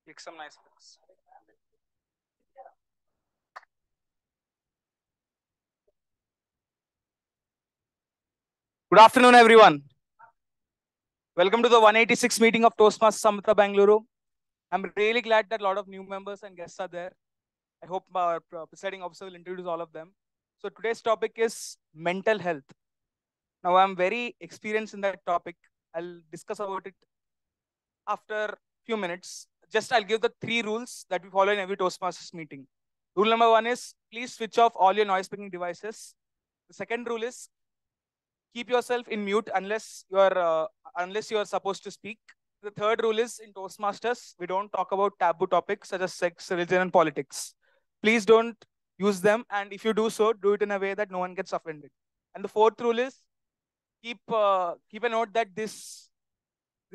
Pick some nice books. Good afternoon, everyone. Welcome to the 186th meeting of Toastmasters Saahithya Bengaluru. I'm really glad that a lot of new members and guests are there. I hope our presiding officer will introduce all of them. So today's topic is mental health. Now I'm very experienced in that topic. I'll discuss about it after a few minutes. Just I'll give the 3 rules that we follow in every Toastmasters meeting. Rule number 1 is please switch off all your noise making devices. The second rule is keep yourself in mute unless you are supposed to speak. The third rule is in Toastmasters, we don't talk about taboo topics such as sex, religion, and politics. Please don't use them, and if you do so, do it in a way that no one gets offended. And the fourth rule is keep a note that this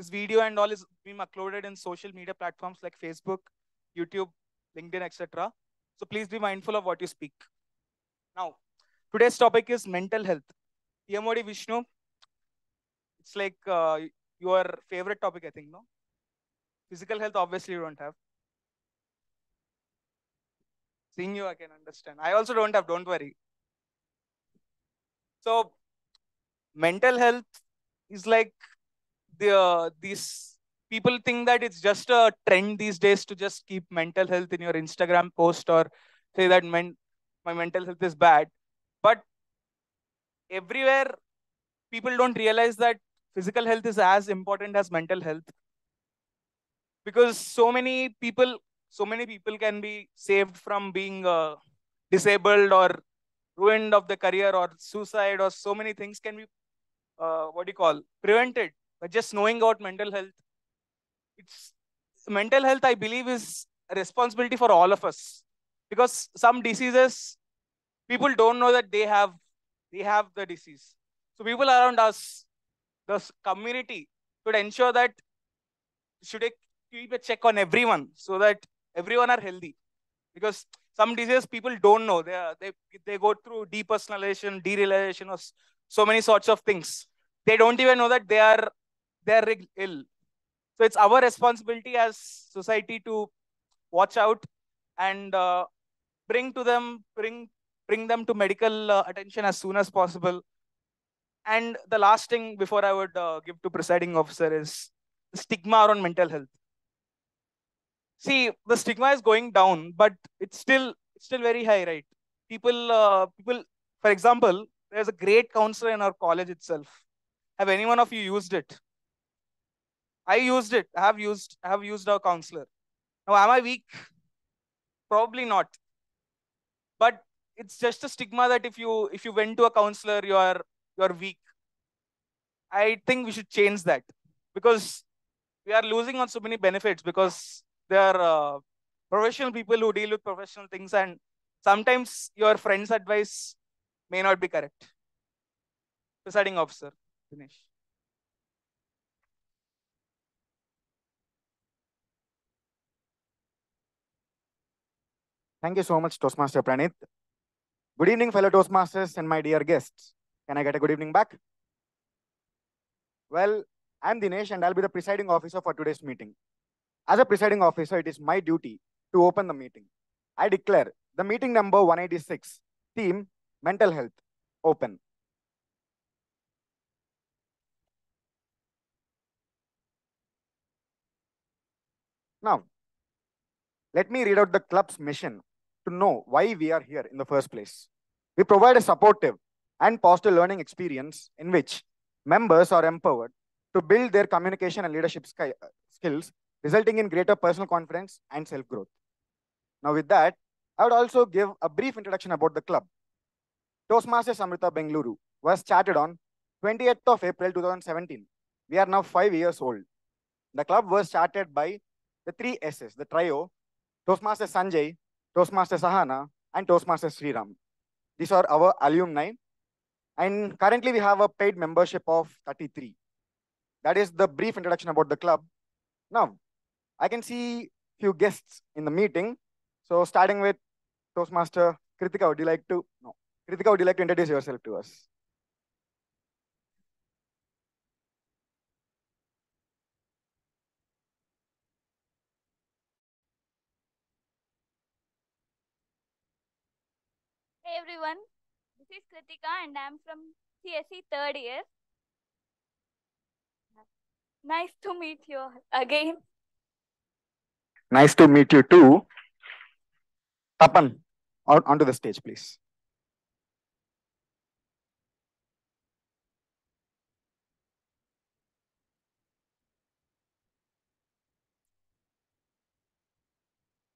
video and all is being uploaded in social media platforms like Facebook, YouTube, LinkedIn, etc. So please be mindful of what you speak. Now, today's topic is mental health. TMoD Vishnu, it's like your favorite topic, I think, no? Physical health, obviously, you don't have. Seeing you, I can understand. I also don't have, don't worry. So, mental health is like these people think that it's just a trend these days to just keep mental health in your Instagram post or say that my mental health is bad. But everywhere, people don't realize that physical health is as important as mental health, because so many people can be saved from being disabled or ruined of the career or suicide, or so many things can be prevented by just knowing about mental health. It's Mental health, I believe, is a responsibility for all of us, because some diseases people don't know that they have the disease. So people around us, the community, should ensure that should keep a check on everyone so that everyone are healthy, because some diseases people don't know. They go through depersonalization, derealization, or so many sorts of things. They don't even know that they are ill. So it's our responsibility as society to watch out and bring them to medical attention as soon as possible. And the last thing before I would give to presiding officer is the stigma around mental health. See, the stigma is going down, but it's still very high, right? People, for example, there's a great counselor in our college itself. Have any one of you used it? I used it. I have used our counselor. Now, am I weak? Probably not. But it's just a stigma that if you went to a counselor, you are weak. I think we should change that, because we are losing on so many benefits, because they are professional people who deal with professional things, and sometimes your friend's advice may not be correct. Presiding officer, Ganesh. Thank you so much, Toastmaster Praneeth. Good evening, fellow Toastmasters and my dear guests. Can I get a good evening back? Well, I'm Dinesh and I'll be the presiding officer for today's meeting. As a presiding officer, it is my duty to open the meeting. I declare the meeting number 186, theme mental health, open. Now, let me read out the club's mission to know why we are here in the first place. We provide a supportive and positive learning experience in which members are empowered to build their communication and leadership skills, resulting in greater personal confidence and self-growth. Now, with that, I would also give a brief introduction about the club. Toastmasters Saahithya Bengaluru was started on 28th of April 2017. We are now 5 years old. The club was started by the 3 S's, the trio, Toastmaster Sanjay, Toastmaster Sahana, and Toastmaster Sriram. These are our alumni. And currently we have a paid membership of 33. That is the brief introduction about the club. Now, I can see few guests in the meeting. So starting with Toastmaster Kritika, would you like to? No. Kritika, would you like to introduce yourself to us? Hi everyone, this is Kritika and I'm from CSE third year. Nice to meet you all again. Nice to meet you too. Tapan, onto the stage, please.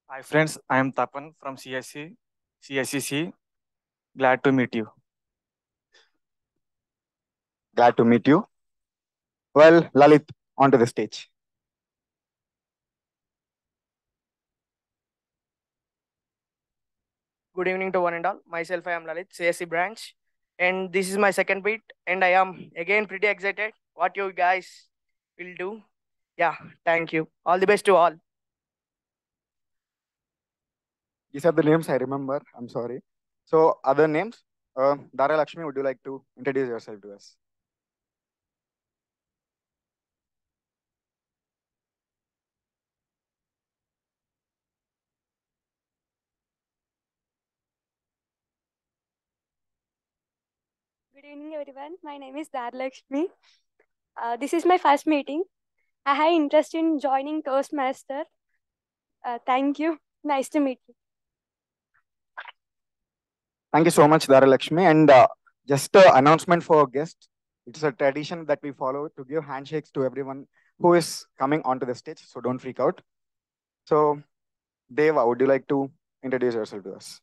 Hi friends, I am Tapan from CSCC. Glad to meet you. Glad to meet you. Well, Lalit, onto the stage. Good evening to one and all. Myself, I am Lalit, CSC branch, and this is my second beat, and I am again pretty excited what you guys will do. Yeah, thank you. All the best to all. These are the names I remember. I'm sorry. So, other names? Lakshmi, would you like to introduce yourself to us? Good evening, everyone. My name is Lakshmi. This is my first meeting. I had interest in joining Toastmaster. Thank you. Nice to meet you. Thank you so much, Lakshmi. And just an announcement for guests. It's a tradition that we follow to give handshakes to everyone who is coming onto the stage. So don't freak out. So, Deva, would you like to introduce yourself to us?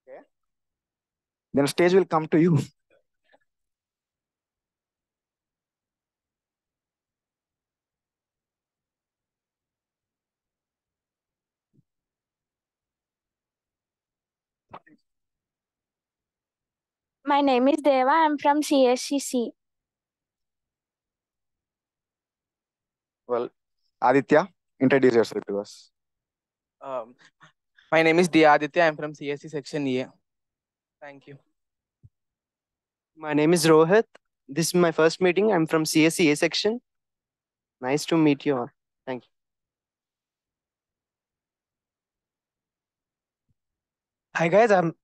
Okay. Then stage will come to you. My name is Deva. I'm from CSCC. Well, Aditya, introduce yourself to us. My name is 𝙃𝙤𝙤𝙧𝙤. I'm from CSC section A. Thank you. My name is Rohit. This is my first meeting. I'm from CSE A section. Nice to meet you all. Thank you. Hi guys, I'm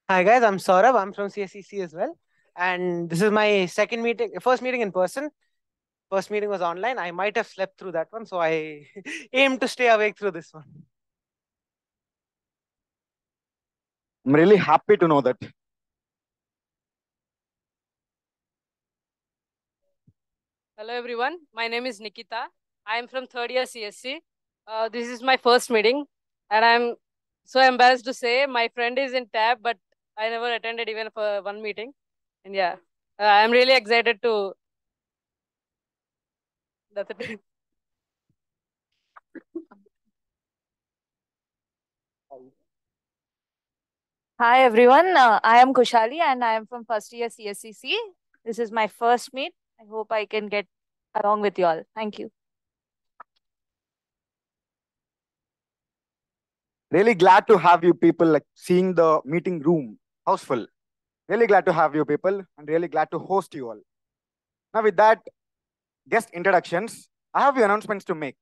Hi guys, I'm Saurabh. I'm from CSCC as well. And this is my first meeting in person. First meeting was online. I might have slept through that one, so I aim to stay awake through this one. I'm really happy to know that. Hello everyone, my name is Nikita. I am from third year CSC. This is my first meeting and I'm so embarrassed to say my friend is in tab, but I never attended even for one meeting. And yeah, I'm really excited to. That's it. Hi everyone, I am Kushali and I am from first year CSCC. This is my first meet. I hope I can get along with you all. Thank you. Really glad to have you people, like seeing the meeting room houseful. Really glad to have you people and really glad to host you all. Now with that guest introductions, I have the announcements to make.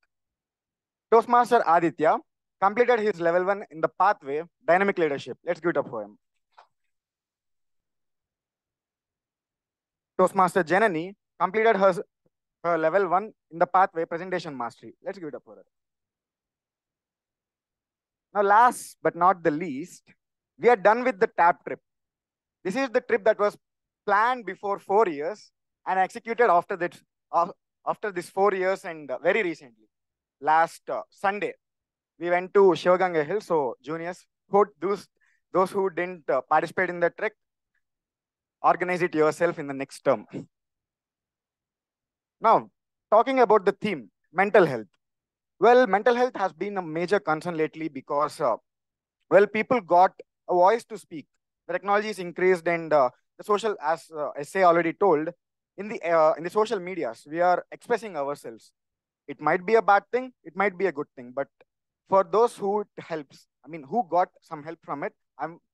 Toastmaster Aditya completed his level 1 in the pathway dynamic leadership. Let's give it up for him. Toastmaster Janani completed her level 1 in the pathway presentation mastery. Let's give it up for her. Now, last but not the least, we are done with the TAP trip. This is the trip that was planned before 4 years and executed after this 4 years and very recently. Last Sunday, we went to Shivaganga Hill. So, juniors, those who didn't participate in the trek, organize it yourself in the next term. Now, talking about the theme, mental health. Well, mental health has been a major concern lately because, people got a voice to speak. The technology is increased and the social, as SA already told, in the social medias, we are expressing ourselves. It might be a bad thing, it might be a good thing, but for those who it helps, who got some help from it,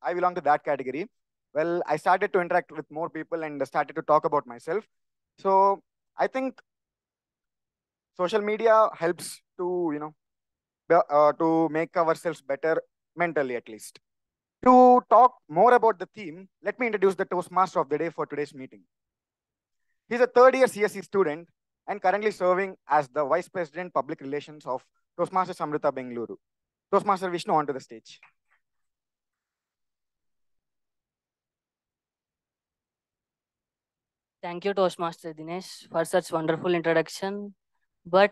I belong to that category. Well, I started to interact with more people and started to talk about myself. So I think social media helps to, to make ourselves better mentally at least. To talk more about the theme, let me introduce the Toastmaster of the day for today's meeting. He's a third year CSE student and currently serving as the Vice President Public Relations of Toastmasters 𝙈𝙤𝙙𝙬𝙠 Bengaluru. Toastmaster Vishnu, onto the stage. Thank you, Toastmaster Dinesh, for such wonderful introduction. But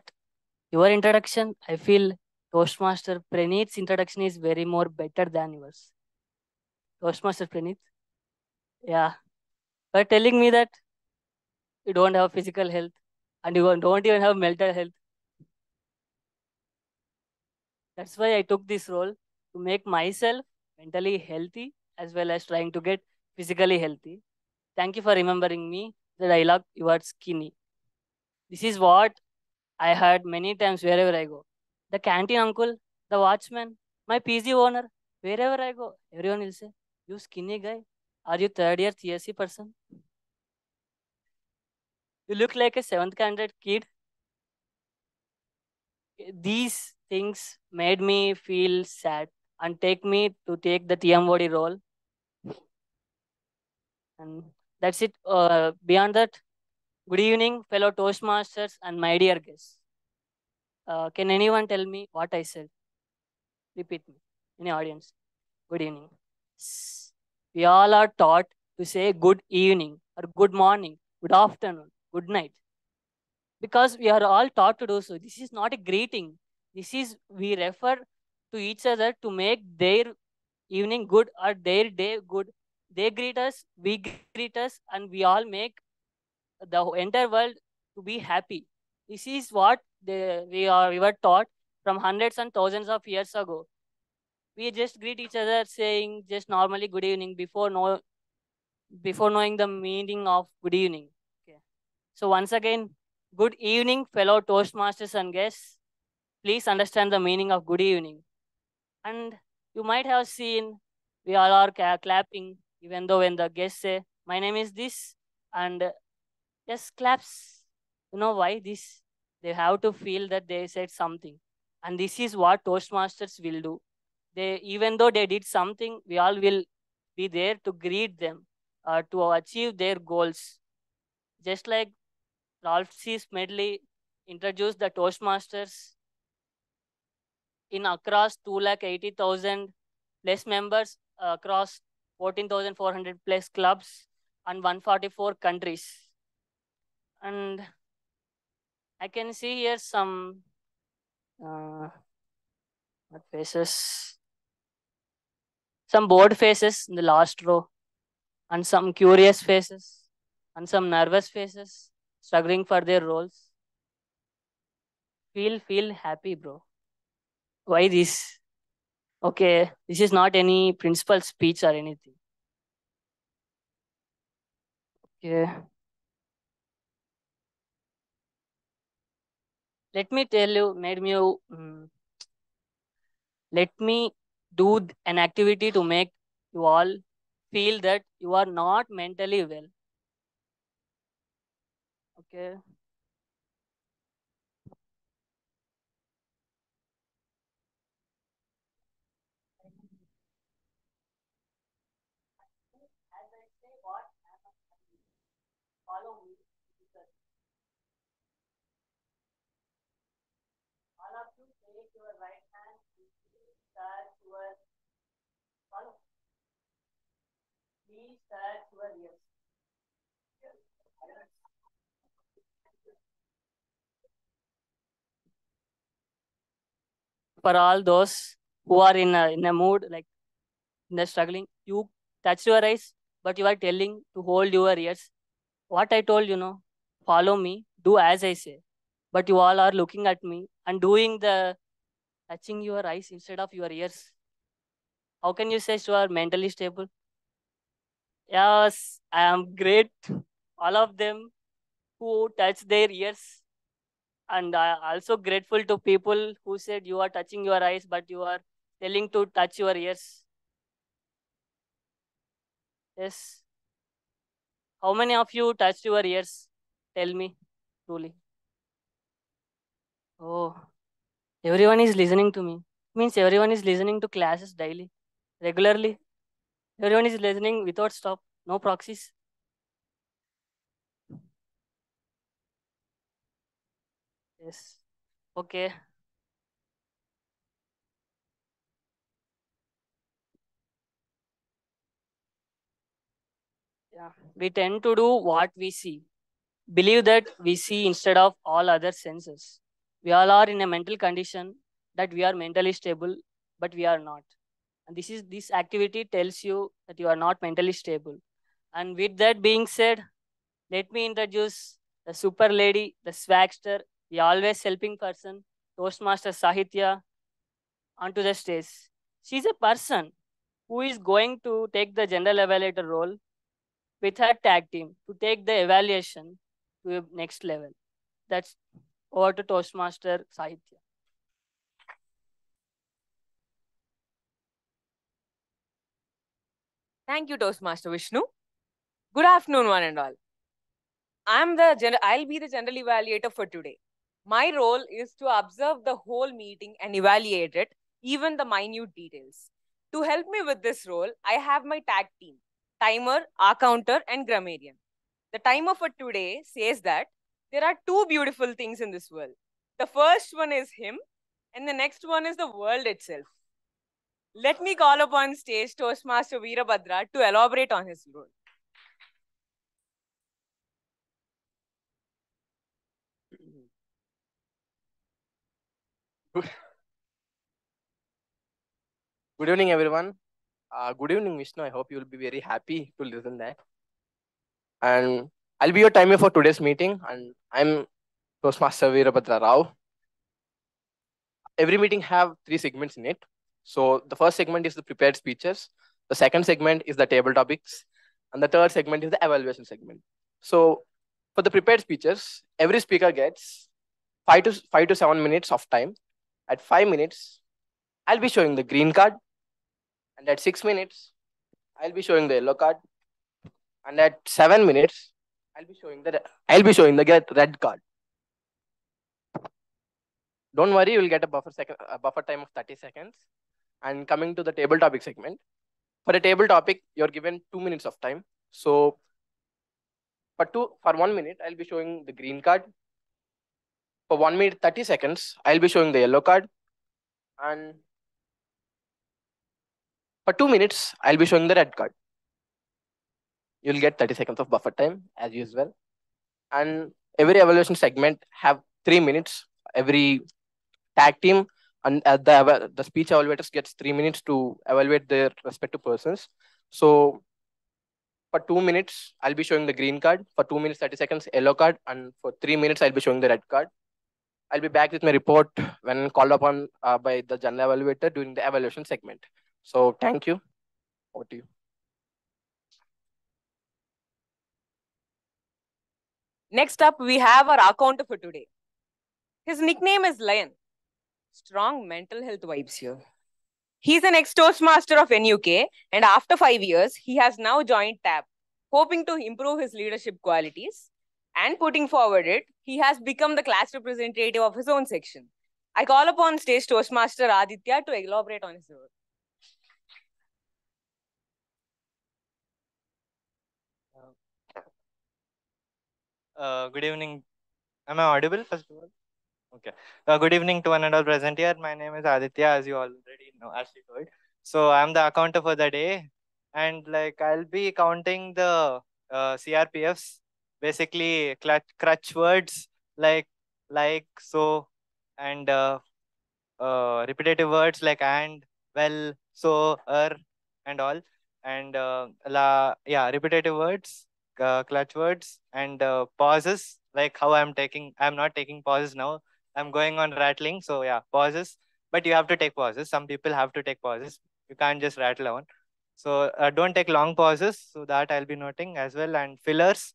your introduction, I feel Toastmaster Praneeth's introduction is very more better than yours. Toastmaster Praneeth, yeah, you're telling me that you don't have physical health and you don't even have mental health. That's why I took this role to make myself mentally healthy as well as trying to get physically healthy. Thank you for remembering me the dialogue, you are skinny. This is what I heard many times wherever I go. The canteen uncle, the watchman, my PG owner, wherever I go, everyone will say, you skinny guy, are you third year CSE person? You look like a 7th standard kid. These things made me feel sad and take me to take the TMoD role. And that's it. Beyond that, good evening, fellow Toastmasters and my dear guests. Can anyone tell me what I said? Repeat me in the audience. Good evening. We all are taught to say good evening or good morning, good afternoon, good night. Because we are all taught to do so. This is not a greeting. This is, we refer to each other to make their evening good or their day good. They greet us, we greet us, and we all make the entire world to be happy. This is what we were taught from hundreds and thousands of years ago. We just greet each other saying just normally good evening before knowing the meaning of good evening. Okay. So once again, good evening, fellow Toastmasters and guests. Please understand the meaning of good evening. And you might have seen we all are clapping, even though when the guests say, my name is this, and just claps. You know why this? They have to feel that they said something. And this is what Toastmasters will do. Even though they did something, we all will be there to greet them, to achieve their goals. Just like Ralph C. Smedley introduced the Toastmasters in across 280,000 plus members, across 14,400 plus clubs and 144 countries. And I can see here some what faces? Some bored faces in the last row, and some curious faces, and some nervous faces, struggling for their roles. Feel happy, bro. Why this? Okay, this is not any principal speech or anything. Okay. Let me tell you, let me do an activity to make you all feel that you are not mentally well. Okay. As I say what follow me. All of you take your right hand and please touch your follow. Please touch your ears. For all those who are in a mood, like in the struggling, you touch your eyes, but you are telling to hold your ears. What I told, follow me, do as I say. But you all are looking at me and doing the touching your eyes instead of your ears. How can you say you are mentally stable? Yes, I am great. All of them who touch their ears. And I also grateful to people who said you are touching your eyes, but you are telling to touch your ears. Yes. How many of you touched your ears? Tell me, truly. Oh, Everyone is listening to me. Means everyone is listening to classes daily, regularly. Everyone is listening without stop, no proxies. Yes. Okay. Yeah. We tend to do what we see. Believe that we see instead of all other senses. We all are in a mental condition that we are mentally stable, but we are not. And this activity tells you that you are not mentally stable. And with that being said, let me introduce the super lady, the swagster, the always helping person, Toastmaster Saahithya, onto the stage. She's a person who is going to take the general evaluator role with her tag team to take the evaluation to a next level. That's over to Toastmaster Saahithya. Thank you, Toastmaster Vishnu. Good afternoon, one and all. I'll be the general evaluator for today. My role is to observe the whole meeting and evaluate it, even the minute details. To help me with this role, I have my tag team, timer, 𝙃𝙤𝙬𝙧, and grammarian. The timer for today says that there are two beautiful things in this world. The first one is him, and the next one is the world itself. Let me call upon stage Toastmaster Veerbhadra to elaborate on his role. Good evening, everyone. Good evening, Vishnu. I hope you will be very happy to listen that. And I'll be your timer for today's meeting. And I'm Toastmaster Veerbhadra Rao. Every meeting have 3 segments in it. So the first segment is the prepared speeches. The second segment is the table topics. And the third segment is the evaluation segment. So for the prepared speeches, every speaker gets 5 to 7 minutes of time. At 5 minutes, I'll be showing the green card. And at 6 minutes, I'll be showing the yellow card. And at 7 minutes, I'll be showing the red card. Don't worry, you will get a buffer time of 30 seconds. And coming to the table topic segment, for a table topic, you're given 2 minutes of time. So for 1 minute, I'll be showing the green card. For 1 minute 30 seconds, I'll be showing the yellow card. And for 2 minutes, I'll be showing the red card. You'll get 30 seconds of buffer time as usual. And every evaluation segment have 3 minutes. Every tag team and the speech evaluators gets 3 minutes to evaluate their respective persons. So for 2 minutes, I'll be showing the green card. For 2 minutes 30 seconds, yellow card. And for 3 minutes, I'll be showing the red card. I'll be back with my report when called upon by the general evaluator during the evaluation segment. So thank you. Over to you. Next up, we have our 𝙃𝙤𝙬𝙧 for today. His nickname is Lion. Strong mental health vibes here. He's an ex-Toastmaster of NUK, and after 5 years, he has now joined TAB, hoping to improve his leadership qualities. And putting forward it, he has become the class representative of his own section. I call upon stage Toastmaster Aditya to elaborate on his role. Good evening. Am I audible first of all? Okay. Good evening to one and all present here. My name is Aditya, as you already know, as you told. So I'm the accountant for the day, and like I'll be counting the CRPFs, basically crutch words like so, and repetitive words like and, well, so, and all, and repetitive words, clutch words, and pauses, like how I'm not taking pauses now. I'm going on rattling. So yeah, pauses, but you have to take pauses. Some people have to take pauses. You can't just rattle on. So don't take long pauses. So that I'll be noting as well. And fillers,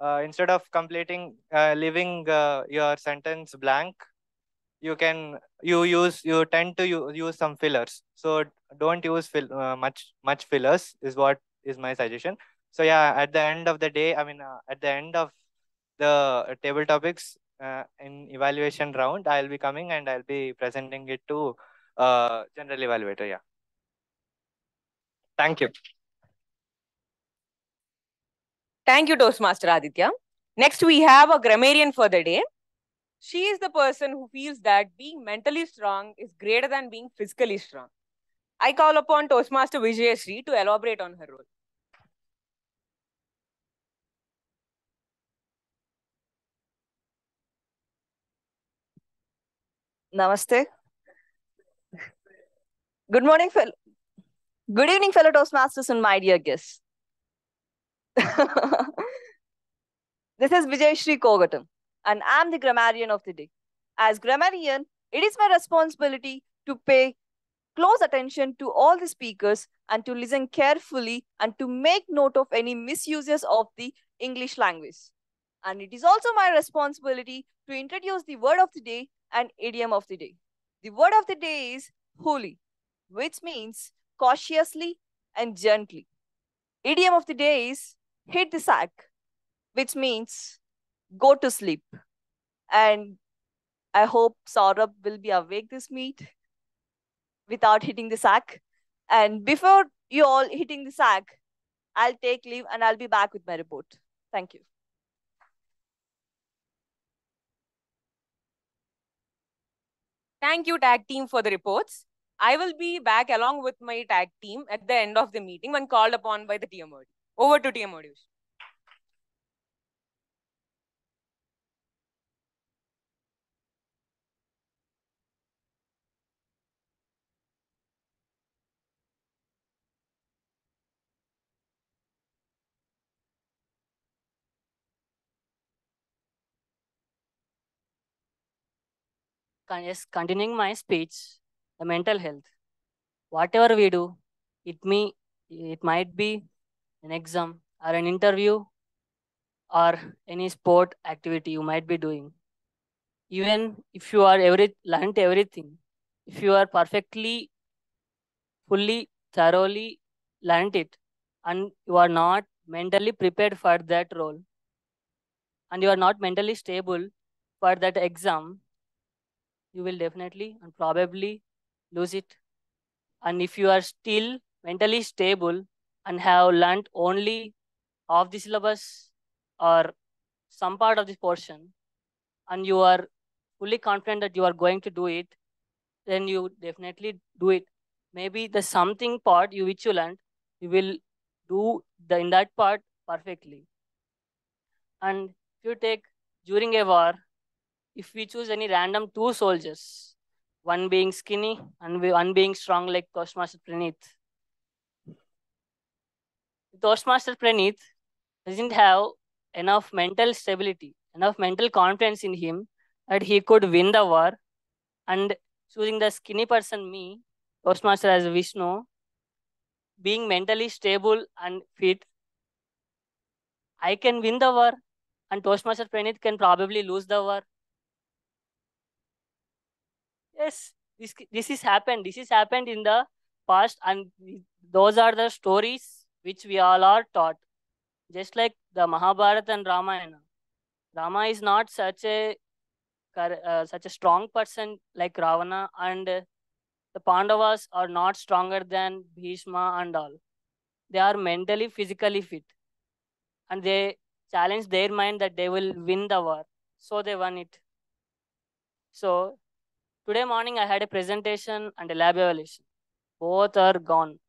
instead of leaving your sentence blank, you tend to use some fillers. So don't use much fillers is what is my suggestion. So yeah, at the end of the day, at the end of the table topics, in evaluation round, I'll be coming and I'll be presenting it to general evaluator. Yeah. Thank you. Thank you, Toastmaster Aditya. Next, we have a grammarian for the day. She is the person who feels that being mentally strong is greater than being physically strong. I call upon Toastmaster Vijaya Sree to elaborate on her role. Namaste. Good morning, Good evening, fellow Toastmasters and my dear guests. This is Vijaya 𝙃𝙤𝙤𝙧𝙤, and I'm the grammarian of the day. As grammarian, it is my responsibility to pay close attention to all the speakers and to listen carefully and to make note of any misuses of the English language. And it is also my responsibility to introduce the word of the day and idiom of the day. The word of the day is holy, which means cautiously and gently. Idiom of the day is hit the sack, which means go to sleep. And I hope Saurabh will be awake this meet without hitting the sack. And before you all hitting the sack, I'll take leave and I'll be back with my report. Thank you. Thank you, tag team, for the reports. I will be back along with my tag team at the end of the meeting when called upon by the TMoD. Over to TMoD. Yes, continuing my speech, the mental health. Whatever we do, it might be an exam or an interview or any sport activity you might be doing. Even if you are learned everything, if you are perfectly, fully, thoroughly learned it, and you are not mentally prepared for that role, and you are not mentally stable for that exam, you will definitely and probably lose it. And if you are still mentally stable and have learned only half the syllabus or some part of this portion, and you are fully confident that you are going to do it, then you definitely do it. Maybe the something part which you learned, you will do in that part perfectly. And if you take during a war, if we choose any random two soldiers, one being skinny and one being strong like Toastmaster Praneeth, Toastmaster Praneeth doesn't have enough mental stability, enough mental confidence in him that he could win the war. And choosing the skinny person, me, Toastmaster as Vishnu, being mentally stable and fit, I can win the war, and Toastmaster Praneeth can probably lose the war. Yes, this is happened. This has happened in the past, and those are the stories which we all are taught. Just like the Mahabharata and Ramayana. Rama is not such a strong person like Ravana, and the Pandavas are not stronger than Bhishma and all. They are mentally, physically fit, and they challenge their mind that they will win the war. So they won it. So today morning I had a presentation and a lab evaluation. Both are gone.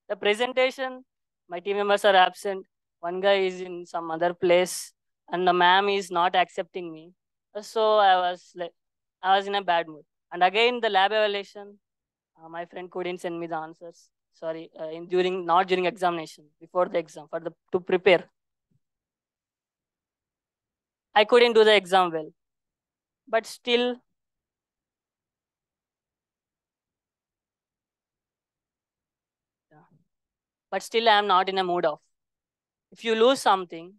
The presentation, my team members are absent. One guy is in some other place, and the ma'am is not accepting me. So I was in a bad mood. And again, the lab evaluation, my friend couldn't send me the answers. Sorry, not during examination, before the exam, to prepare. I couldn't do the exam well, but still, I am not in a mood of. If you lose something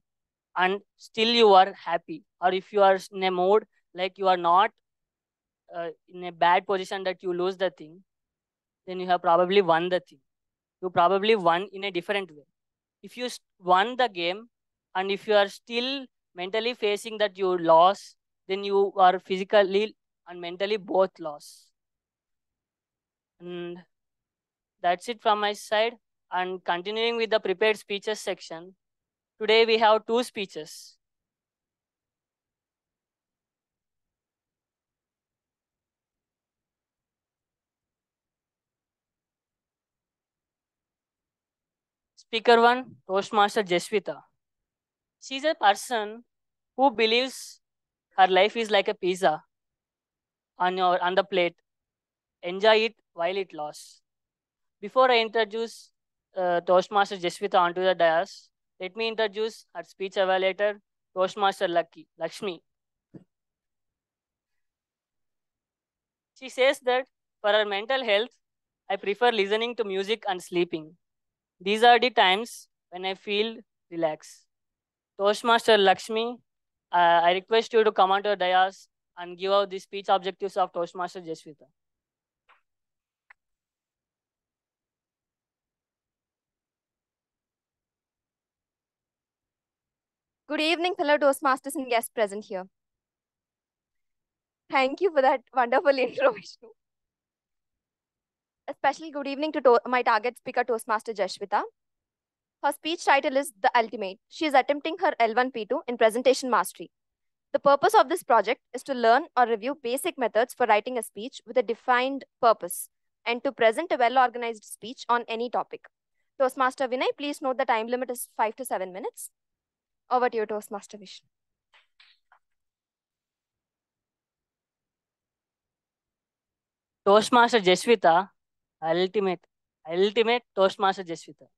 and still you are happy, or if you are in a mood like you are not in a bad position that you lose the thing, then you have probably won the thing. You probably won in a different way. If you won the game And if you are still mentally facing that you lost, then you are physically and mentally both lost. And that's it from my side. And continuing with the prepared speeches section, today we have 2 speeches. Speaker 1, Toastmaster Jasvitha. She's a person who believes her life is like a pizza on the plate. Enjoy it while it lasts. Before I introduce Toastmaster Jasvitha onto the dais, let me introduce her speech evaluator, Toastmaster Lakshmi. She says that for her mental health, I prefer listening to music and sleeping. These are the times when I feel relaxed. Toastmaster Lakshmi, I request you to come onto the dais and give out the speech objectives of Toastmaster Jasvitha. Good evening, fellow Toastmasters and guests present here. Thank you for that wonderful intro, Vishnu. A special good evening to my target speaker, Toastmaster Jasvitha. Her speech title is The Ultimate. She is attempting her L1P2 in presentation mastery. The purpose of this project is to learn or review basic methods for writing a speech with a defined purpose and to present a well-organized speech on any topic. Toastmaster Vinay, please note the time limit is 5 to 7 minutes. Over to you, Toastmaster Vishnu. Toastmaster Jasvitha, ultimate Toastmaster Jasvitha.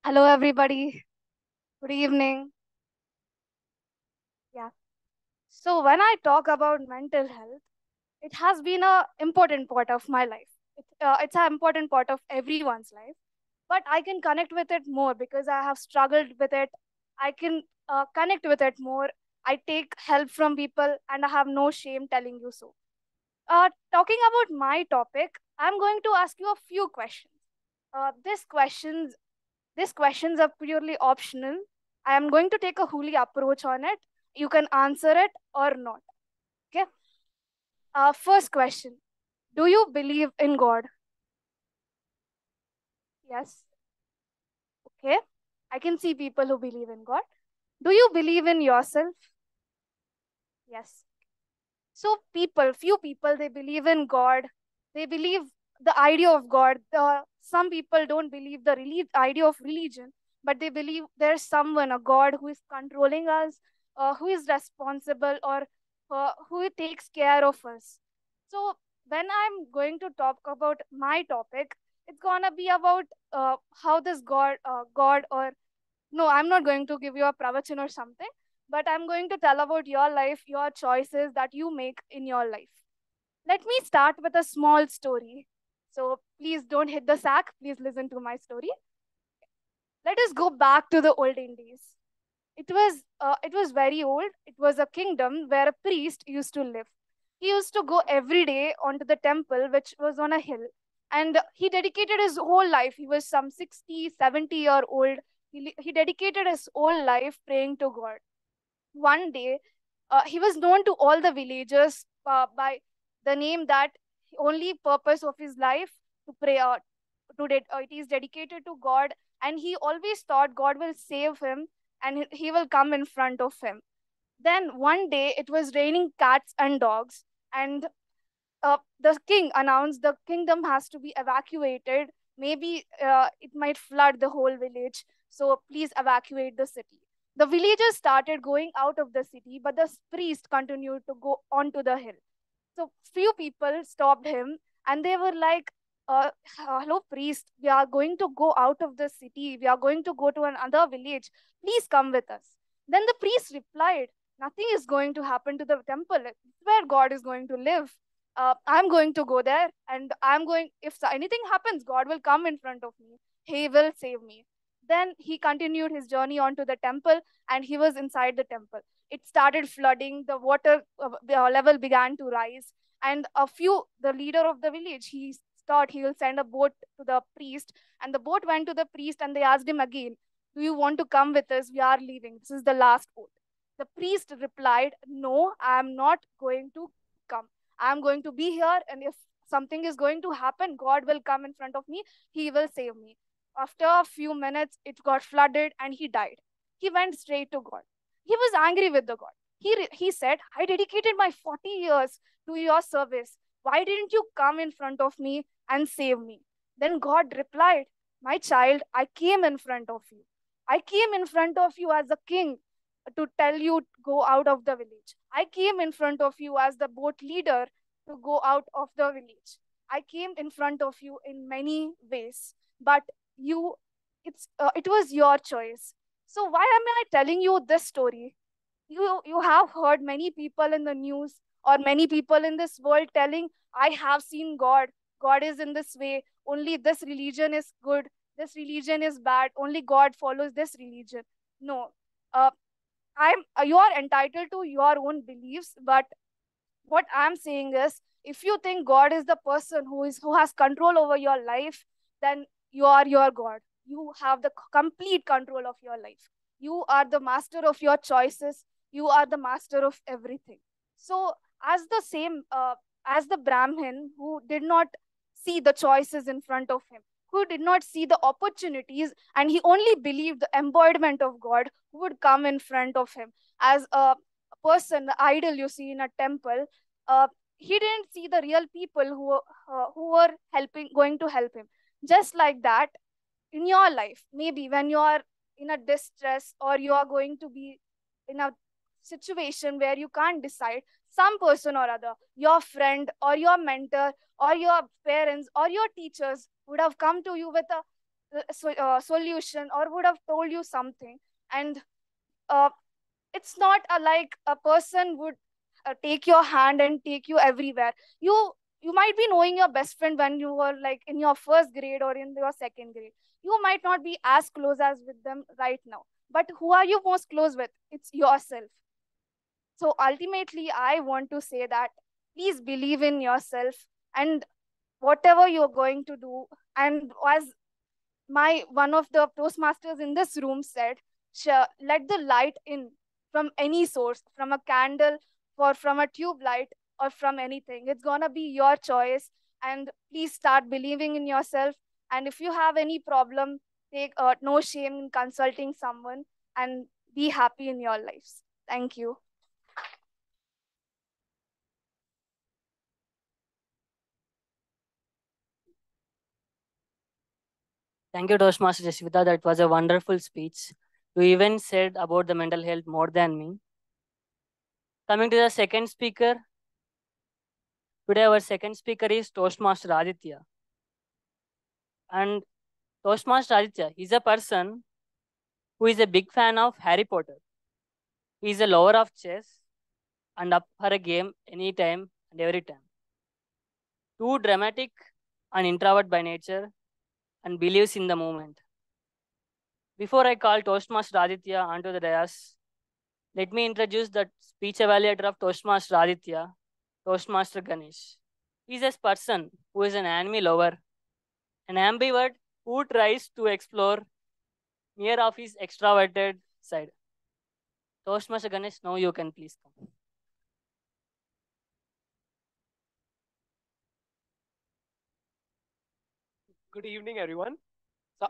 Hello, everybody. Good evening. Yeah. So when I talk about mental health, it has been an important part of my life. It's an important part of everyone's life. But I can connect with it more because I have struggled with it. I can connect with it more. I take help from people and I have no shame telling you so. Talking about my topic, I'm going to ask you a few questions. These questions are purely optional. I am going to take a holy approach on it. You can answer it or not. Okay. First question. Do you believe in God? Yes. Okay. I can see people who believe in God. Do you believe in yourself? Yes. So few people, they believe in God. They believe the idea of God. Some people don't believe the idea of religion, but they believe there's someone, a God, who is controlling us, who is responsible, or who takes care of us. So when I'm going to talk about my topic, it's gonna be about how this God, or no, I'm not going to give you a pravachan or something, but I'm going to tell about your life, your choices that you make in your life. Let me start with a small story. So please don't hit the sack. Please listen to my story. Let us go back to the olden days. It was very old. It was a kingdom where a priest used to live. He used to go every day onto the temple, which was on a hill. And he dedicated his whole life. He was some 60, 70-year-old. He dedicated his whole life praying to God. One day, he was known to all the villagers by the name that only purpose of his life to pray out. It is dedicated to God, and he always thought God will save him and he will come in front of him. Then one day it was raining cats and dogs, and the king announced the kingdom has to be evacuated. Maybe it might flood the whole village, so please evacuate the city. The villagers started going out of the city, but the priest continued to go onto the hill. So few people stopped him and they were like, hello, priest, we are going to go out of the city. We are going to go to another village. Please come with us. Then the priest replied, nothing is going to happen to the temple. It's where God is going to live. I'm going to go there, and if anything happens, God will come in front of me. He will save me. Then he continued his journey onto the temple, and he was inside the temple. It started flooding, the water level began to rise, and the leader of the village, he thought he will send a boat to the priest, and the boat went to the priest, and they asked him again, do you want to come with us? We are leaving. This is the last boat. The priest replied, no, I am not going to come. I am going to be here, and if something is going to happen, God will come in front of me. He will save me. After a few minutes, it got flooded and he died. He went straight to God. He was angry with the God. He said, I dedicated my 40 years to your service. Why didn't you come in front of me and save me? Then God replied, my child, I came in front of you. I came in front of you as a king to tell you to go out of the village. I came in front of you as the boat leader to go out of the village. I came in front of you in many ways, but it was your choice. So why am I telling you this story? You have heard many people in the news or many people in this world telling, I have seen God. God is in this way. Only this religion is good. This religion is bad. Only God follows this religion. No. You are entitled to your own beliefs, but what I'm saying is, if you think God is the person who has control over your life, then you are your God. You have the complete control of your life. You are the master of your choices. You are the master of everything. So as the Brahmin who did not see the choices in front of him, who did not see the opportunities, and he only believed the embodiment of God who would come in front of him as a person, the idol you see in a temple, he didn't see the real people who were going to help him. Just like that, in your life, maybe when you are in a distress or you are going to be in a situation where you can't decide, some person or other, your friend or your mentor or your parents or your teachers would have come to you with a solution or would have told you something. And it's not like a person would take your hand and take you everywhere. You might be knowing your best friend when you were like in your first grade or in your second grade. You might not be as close as with them right now, but who are you most close with? It's yourself. So ultimately, I want to say that please believe in yourself and whatever you're going to do. And as one of the Toastmasters in this room said, let the light in from any source, from a candle or from a tube light or from anything. It's gonna be your choice. And please start believing in yourself. And if you have any problem, take no shame in consulting someone and be happy in your lives. Thank you. Thank you, Toastmaster Jasvitha. That was a wonderful speech. You even said about the mental health more than me. Coming to the second speaker. Today, our second speaker is Toastmaster Aditya. And Toastmaster Aditya is a person who is a big fan of Harry Potter. He is a lover of chess and up for a game anytime and every time. Too dramatic and introvert by nature and believes in the moment. Before I call Toastmaster Aditya onto the dais, let me introduce the speech evaluator of Toastmaster Aditya, Toastmaster Ganesh. He is a person who is an anime lover, an ambivert who tries to explore more of his extroverted side. Toastmaster Ganesh, now you can please come. Good evening, everyone. So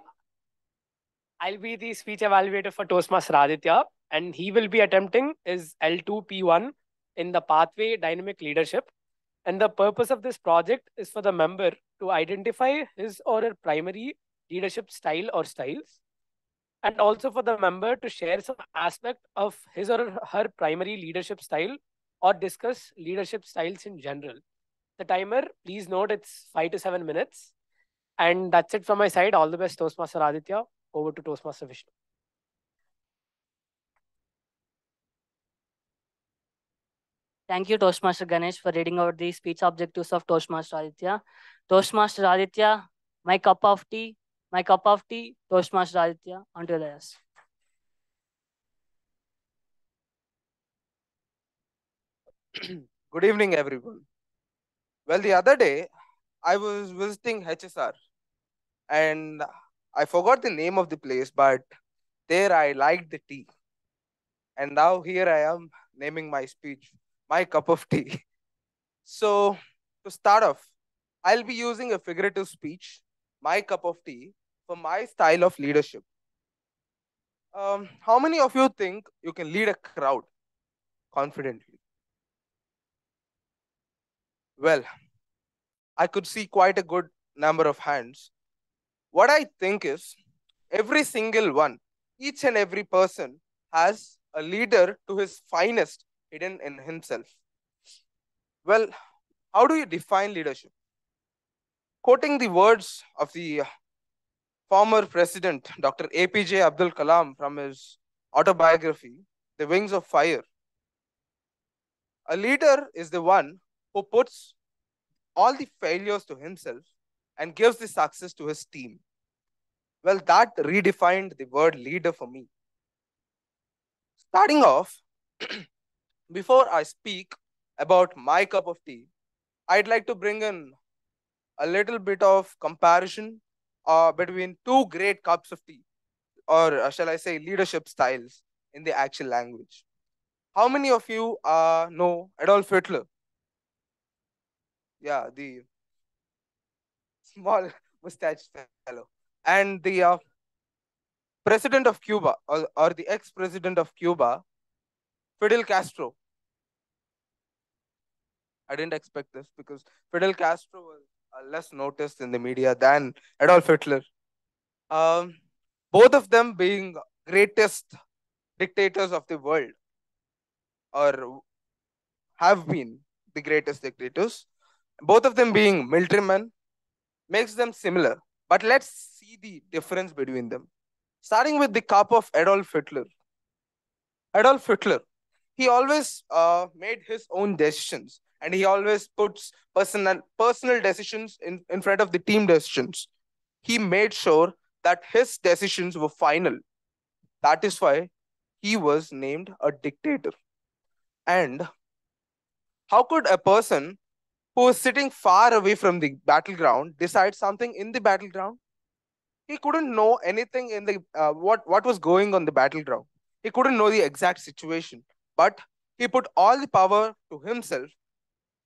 I'll be the speech evaluator for Toastmaster Aditya, and he will be attempting his L2P1 in the pathway dynamic leadership. And the purpose of this project is for the member to identify his or her primary leadership style or styles, and also for the member to share some aspect of his or her primary leadership style or discuss leadership styles in general. The timer, please note, it's 5 to 7 minutes. And that's it from my side. All the best, Toastmaster Aditya. Over to Toastmaster Vishnu. Thank you, Toastmaster Ganesh, for reading out the speech objectives of Toastmaster Aditya. Toastmaster Aditya, my cup of tea, My cup of tea, Toastmaster Aditya, onto the S. Good evening, everyone. Well, the other day, I was visiting HSR and I forgot the name of the place, but there I liked the tea. And now here I am naming my speech, my cup of tea. So, to start off, I'll be using a figurative speech, my cup of tea, for my style of leadership. How many of you think you can lead a crowd confidently? Well, I could see quite a good number of hands. What I think is every single one, each and every person has a leader to his finest hidden in himself. Well, how do you define leadership? Quoting the words of the former president, Dr. APJ Abdul Kalam, from his autobiography, The Wings of Fire, a leader is the one who puts all the failures to himself and gives the success to his team. Well, that redefined the word leader for me. Starting off, before I speak about my cup of tea, I'd like to bring in a little bit of comparison between two great cups of tea, or shall I say leadership styles in the actual language. How many of you know Adolf Hitler? Yeah, the small mustache fellow. And the president of Cuba, or the ex-president of Cuba, Fidel Castro. I didn't expect this because Fidel Castro was less noticed in the media than Adolf Hitler. Both of them being greatest dictators of the world, or have been the greatest dictators. Both of them being military men makes them similar. But let's see the difference between them. Starting with the cup of Adolf Hitler. Adolf Hitler, he always made his own decisions, and he always puts personal decisions in front of the team decisions. He made sure that his decisions were final. That is why he was named a dictator. And how could a person who is sitting far away from the battleground decide something in the battleground? He couldn't know anything in the what was going on the battleground. He couldn't know the exact situation, but he put all the power to himself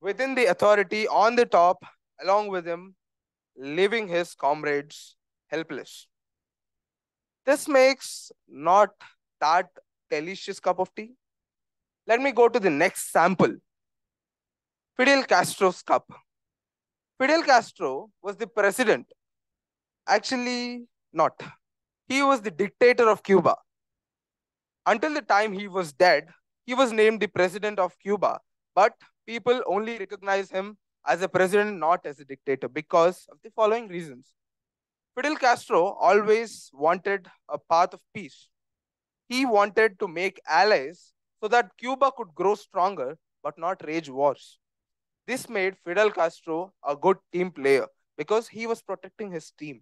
within the authority on the top, along with him, leaving his comrades helpless. This makes not that delicious cup of tea. Let me go to the next sample. Fidel Castro's cup. Fidel Castro was the president. Actually, not. He was the dictator of Cuba. Until the time he was dead, he was named the president of Cuba, but people only recognize him as a president, not as a dictator, because of the following reasons. Fidel Castro always wanted a path of peace. He wanted to make allies so that Cuba could grow stronger but not rage wars. This made Fidel Castro a good team player because he was protecting his team.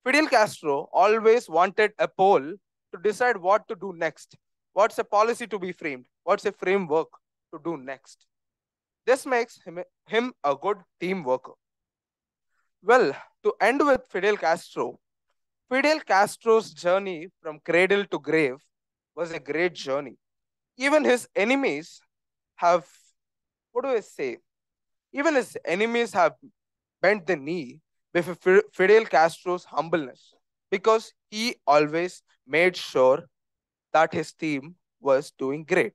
Fidel Castro always wanted a poll to decide what to do next. What's a policy to be framed? What's a framework to do next? This makes him a good team worker. Well, to end with Fidel Castro's journey from cradle to grave was a great journey. Even his enemies have, what do I say? Even his enemies have bent the knee before Fidel Castro's humbleness, because he always made sure that his team was doing great.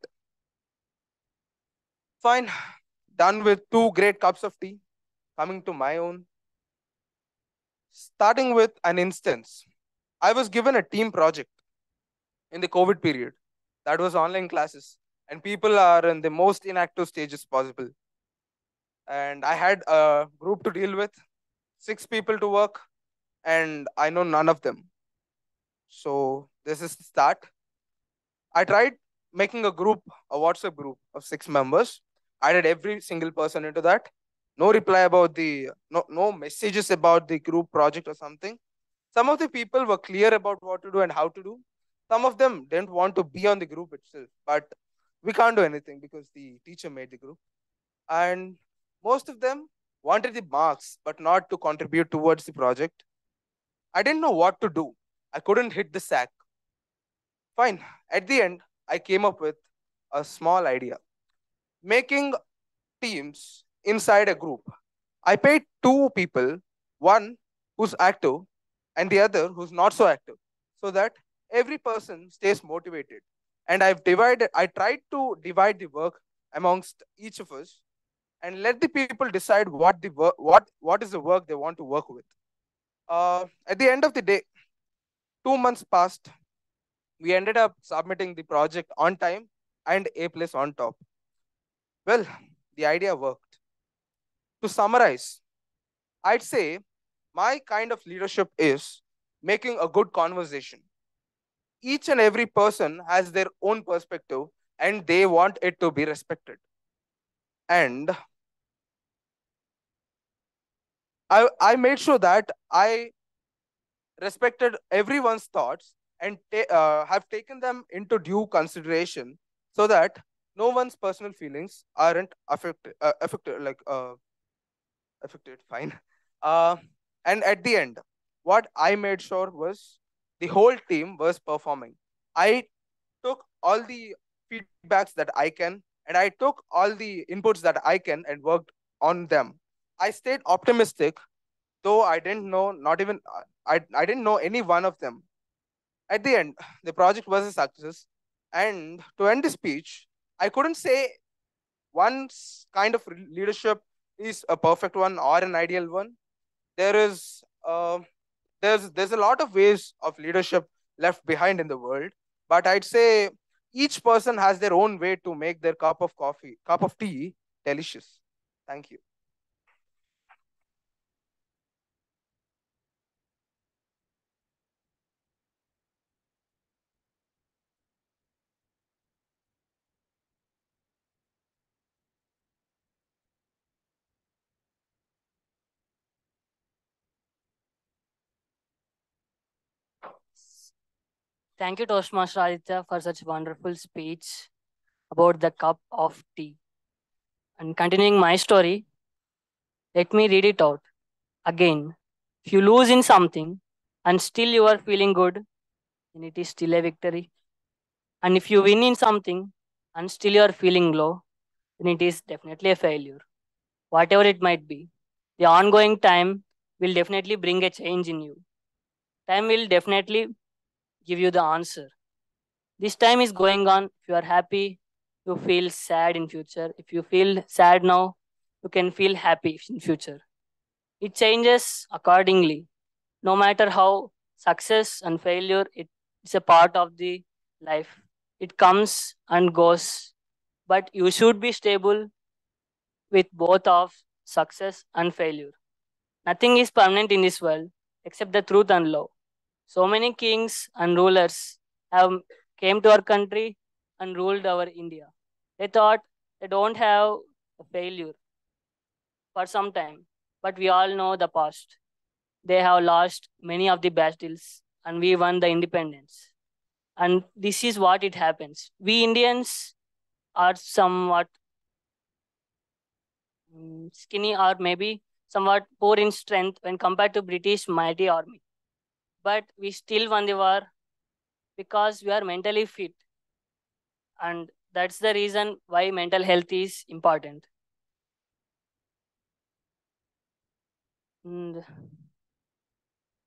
Fine, done with two great cups of tea. Coming to my own. Starting with an instance, I was given a team project in the COVID period. That was online classes, and people are in the most inactive stages possible. And I had a group to deal with, 6 people to work, and I know none of them. So this is the start. I tried making a WhatsApp group of 6 members. I added every single person into that. No reply about the, no messages about the group project or something. Some of the people were clear about what to do and how to do. Some of them didn't want to be on the group itself, but we can't do anything because the teacher made the group. And most of them wanted the marks, but not to contribute towards the project. I didn't know what to do. I couldn't hit the sack. Fine. At the end, I came up with a small idea. Making teams inside a group. I paid two people, one who's active and the other who's not so active, so that every person stays motivated. And I tried to divide the work amongst each of us and let the people decide what is the work they want to work with. At the end of the day, 2 months passed. We ended up submitting the project on time and A+ on top. Well, the idea worked. To summarize, I'd say my kind of leadership is making a good conversation. Each and every person has their own perspective and they want it to be respected. And I made sure that I respected everyone's thoughts and have taken them into due consideration so that no one's personal feelings aren't affected. Fine. And at the end, what I made sure was the whole team was performing. I took all the feedbacks that I can, and I took all the inputs that I can and worked on them. I stayed optimistic, though I didn't know I didn't know any one of them. At the end, the project was a success. And to end the speech, I couldn't say one kind of leadership is a perfect one or an ideal one. There's a lot of ways of leadership left behind in the world, but I'd say each person has their own way to make their cup of tea delicious. Thank you. Thank you, Toastmaster Aditya, for such wonderful speech about the cup of tea. And continuing my story, let me read it out again. If you lose in something and still you are feeling good, then it is still a victory. And if you win in something and still you are feeling low, then it is definitely a failure. Whatever it might be, the ongoing time will definitely bring a change in you. Time will definitely give you the answer. This time is going on. If you are happy, you feel sad in future. If you feel sad now, you can feel happy in future. It changes accordingly. No matter how success and failure, it's a part of the life. It comes and goes. But you should be stable with both of success and failure. Nothing is permanent in this world except the truth and love. So many kings and rulers have came to our country and ruled our India. They thought they don't have a failure for some time, but we all know the past. They have lost many of the battles and we won the independence. And this is what it happens. We Indians are somewhat skinny or maybe somewhat poor in strength when compared to British mighty army. But we still won the war because we are mentally fit. And that's the reason why mental health is important. And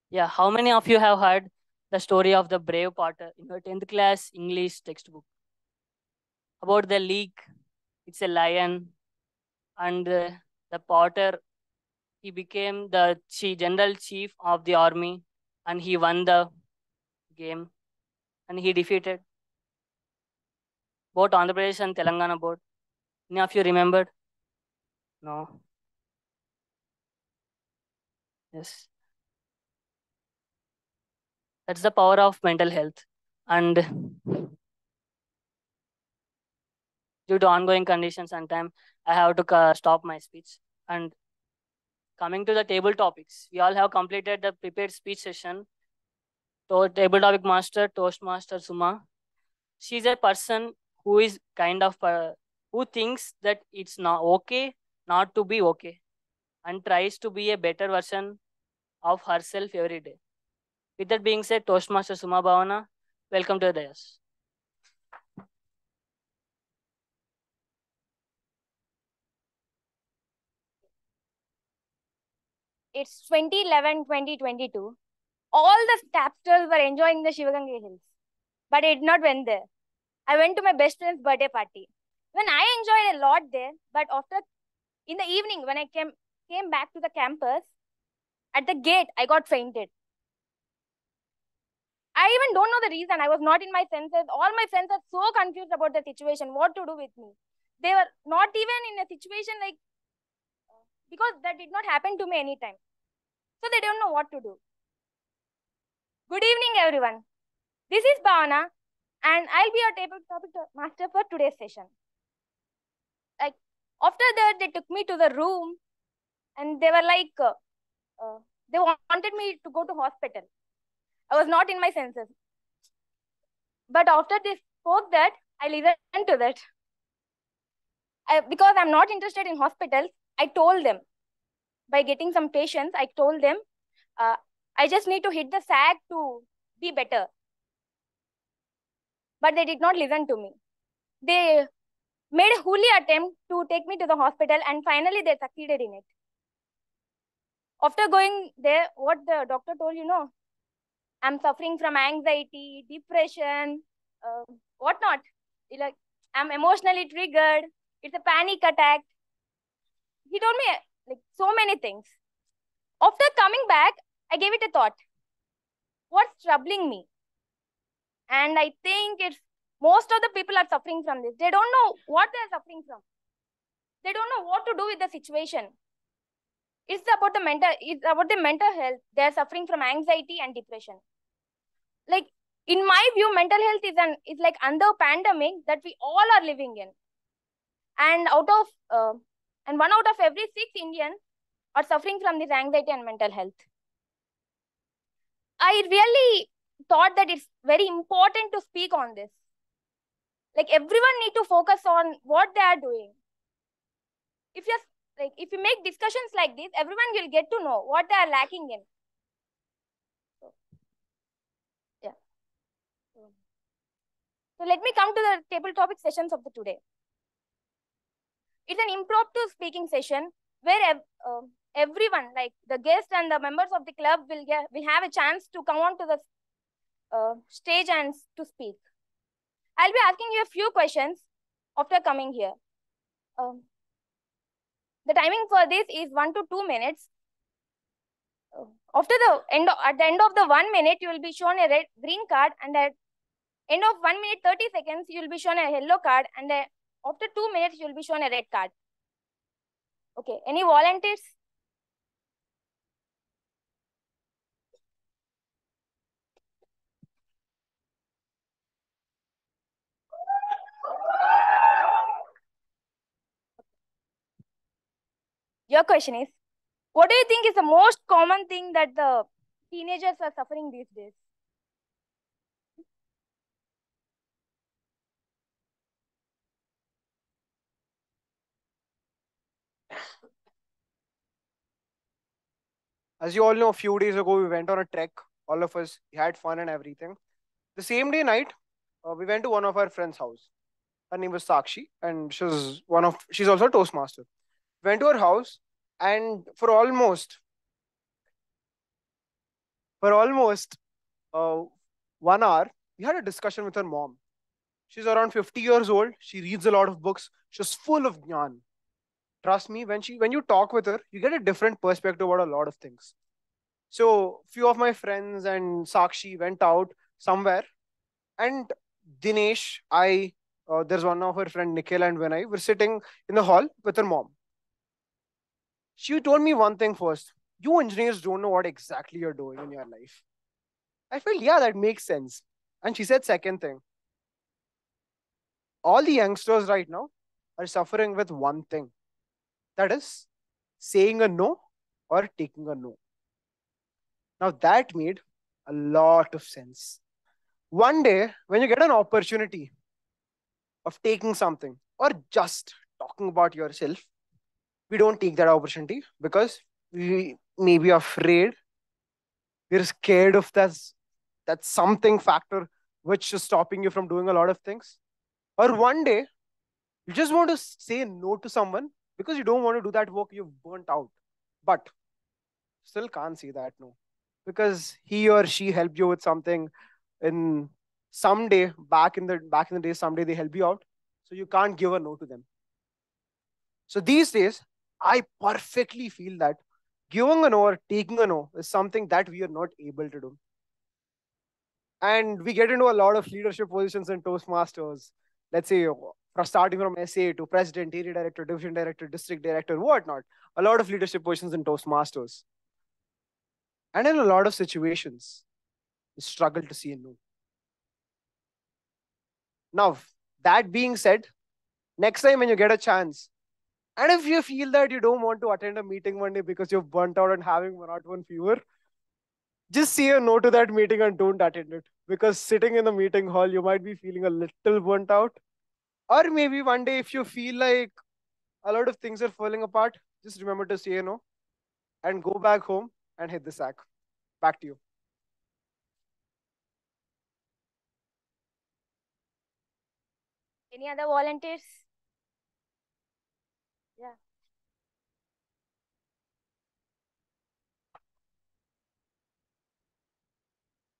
yeah, how many of you have heard the story of the brave potter in your 10th class English textbook? About the leak, it's a lion, and the potter, he became the general chief of the army, and he won the game, and he defeated both Andhra Pradesh and Telangana board. Any of you remembered? No. Yes. That's the power of mental health. And due to ongoing conditions and time, I have to stop my speech. And Coming to the table topics, we all have completed the prepared speech session. Table topic master, Toastmaster Suma. She's a person who is who thinks that it's not okay not to be okay and tries to be a better version of herself every day. With that being said, Toastmaster Suma Bhavana, welcome to the dais. It's 2011-2022. All the tapsters were enjoying the Shivaganga Hills, but I did not went there. I went to my best friend's birthday party. When I enjoyed a lot there, but after in the evening when I came back to the campus, at the gate I got fainted. I even don't know the reason. I was not in my senses. All my friends are so confused about the situation, what to do with me. They were not even in a situation like, because that did not happen to me anytime. So they don't know what to do. Good evening, everyone. This is Bhavana, and I'll be your table topic master for today's session. Like, after that, they took me to the room, and they were like, they wanted me to go to hospital. I was not in my senses. But after they spoke that, I listened to that. Because I'm not interested in hospitals, I told them, by getting some patients, I told them, I just need to hit the sack to be better. But they did not listen to me. They made a holy attempt to take me to the hospital, and finally they succeeded in it. After going there, what the doctor told, I'm suffering from anxiety, depression, whatnot. Like, I'm emotionally triggered. It's a panic attack. He told me like so many things. After coming back, I gave it a thought. What's troubling me? And I think it's most of the people are suffering from this. They don't know what they're suffering from. They don't know what to do with the situation. It's about the mental health. They're suffering from anxiety and depression. Like, in my view, mental health is like under pandemic that we all are living in. And and 1 out of every 6 Indians are suffering from this anxiety and mental health. I really thought that it's very important to speak on this. Like, everyone need to focus on what they are doing. If you make discussions like this, everyone will get to know what they are lacking in. So let me come to the table topic sessions of the today. It's an impromptu speaking session where everyone, like the guests and the members of the club, will have a chance to come on to the stage and to speak. I'll be asking you a few questions after coming here. The timing for this is 1 to 2 minutes. At the end of the 1 minute, you will be shown a green card, and at end of 1 minute 30 seconds, you will be shown a yellow card, and after 2 minutes, you will be shown a red card. Okay, any volunteers? Your question is, what do you think is the most common thing that the teenagers are suffering these days? As you all know, a few days ago, we went on a trek. All of us, we had fun and everything. The same day night, we went to one of our friend's house. Her name was Sakshi, and she's also a Toastmaster. Went to her house, and for almost 1 hour, we had a discussion with her mom. She's around 50 years old. She reads a lot of books. She's full of jnana. Trust me, when you talk with her, you get a different perspective about a lot of things. So few of my friends and Sakshi went out somewhere, and Dinesh, there's one of her friend Nikhil and Vinay were sitting in the hall with her mom. She told me one thing first. You engineers don't know what exactly you're doing in your life. I felt, yeah, that makes sense. And she said second thing. All the youngsters right now are suffering with one thing. That is saying a no or taking a no. Now that made a lot of sense. One day, when you get an opportunity of taking something or just talking about yourself, we don't take that opportunity because we may be afraid, we're scared of that something factor which is stopping you from doing a lot of things. Or one day, you just want to say no to someone because you don't want to do that work, you've burnt out. But still can't say that no. Because he or she helped you with something in someday back in the day, someday they help you out. So you can't give a no to them. So these days, I perfectly feel that giving a no or taking a no is something that we are not able to do. And we get into a lot of leadership positions in Toastmasters. Let's say from starting from SA to president, area director, division director, district director, whatnot. A lot of leadership positions in Toastmasters. And in a lot of situations, we struggle to say no. Now, that being said, next time when you get a chance, and if you feel that you don't want to attend a meeting one day because you're burnt out and having one fever, just say a no to that meeting and don't attend it. Because sitting in the meeting hall, you might be feeling a little burnt out. Or maybe one day, if you feel like a lot of things are falling apart, just remember to say no and go back home and hit the sack. Back to you. Any other volunteers? Yeah.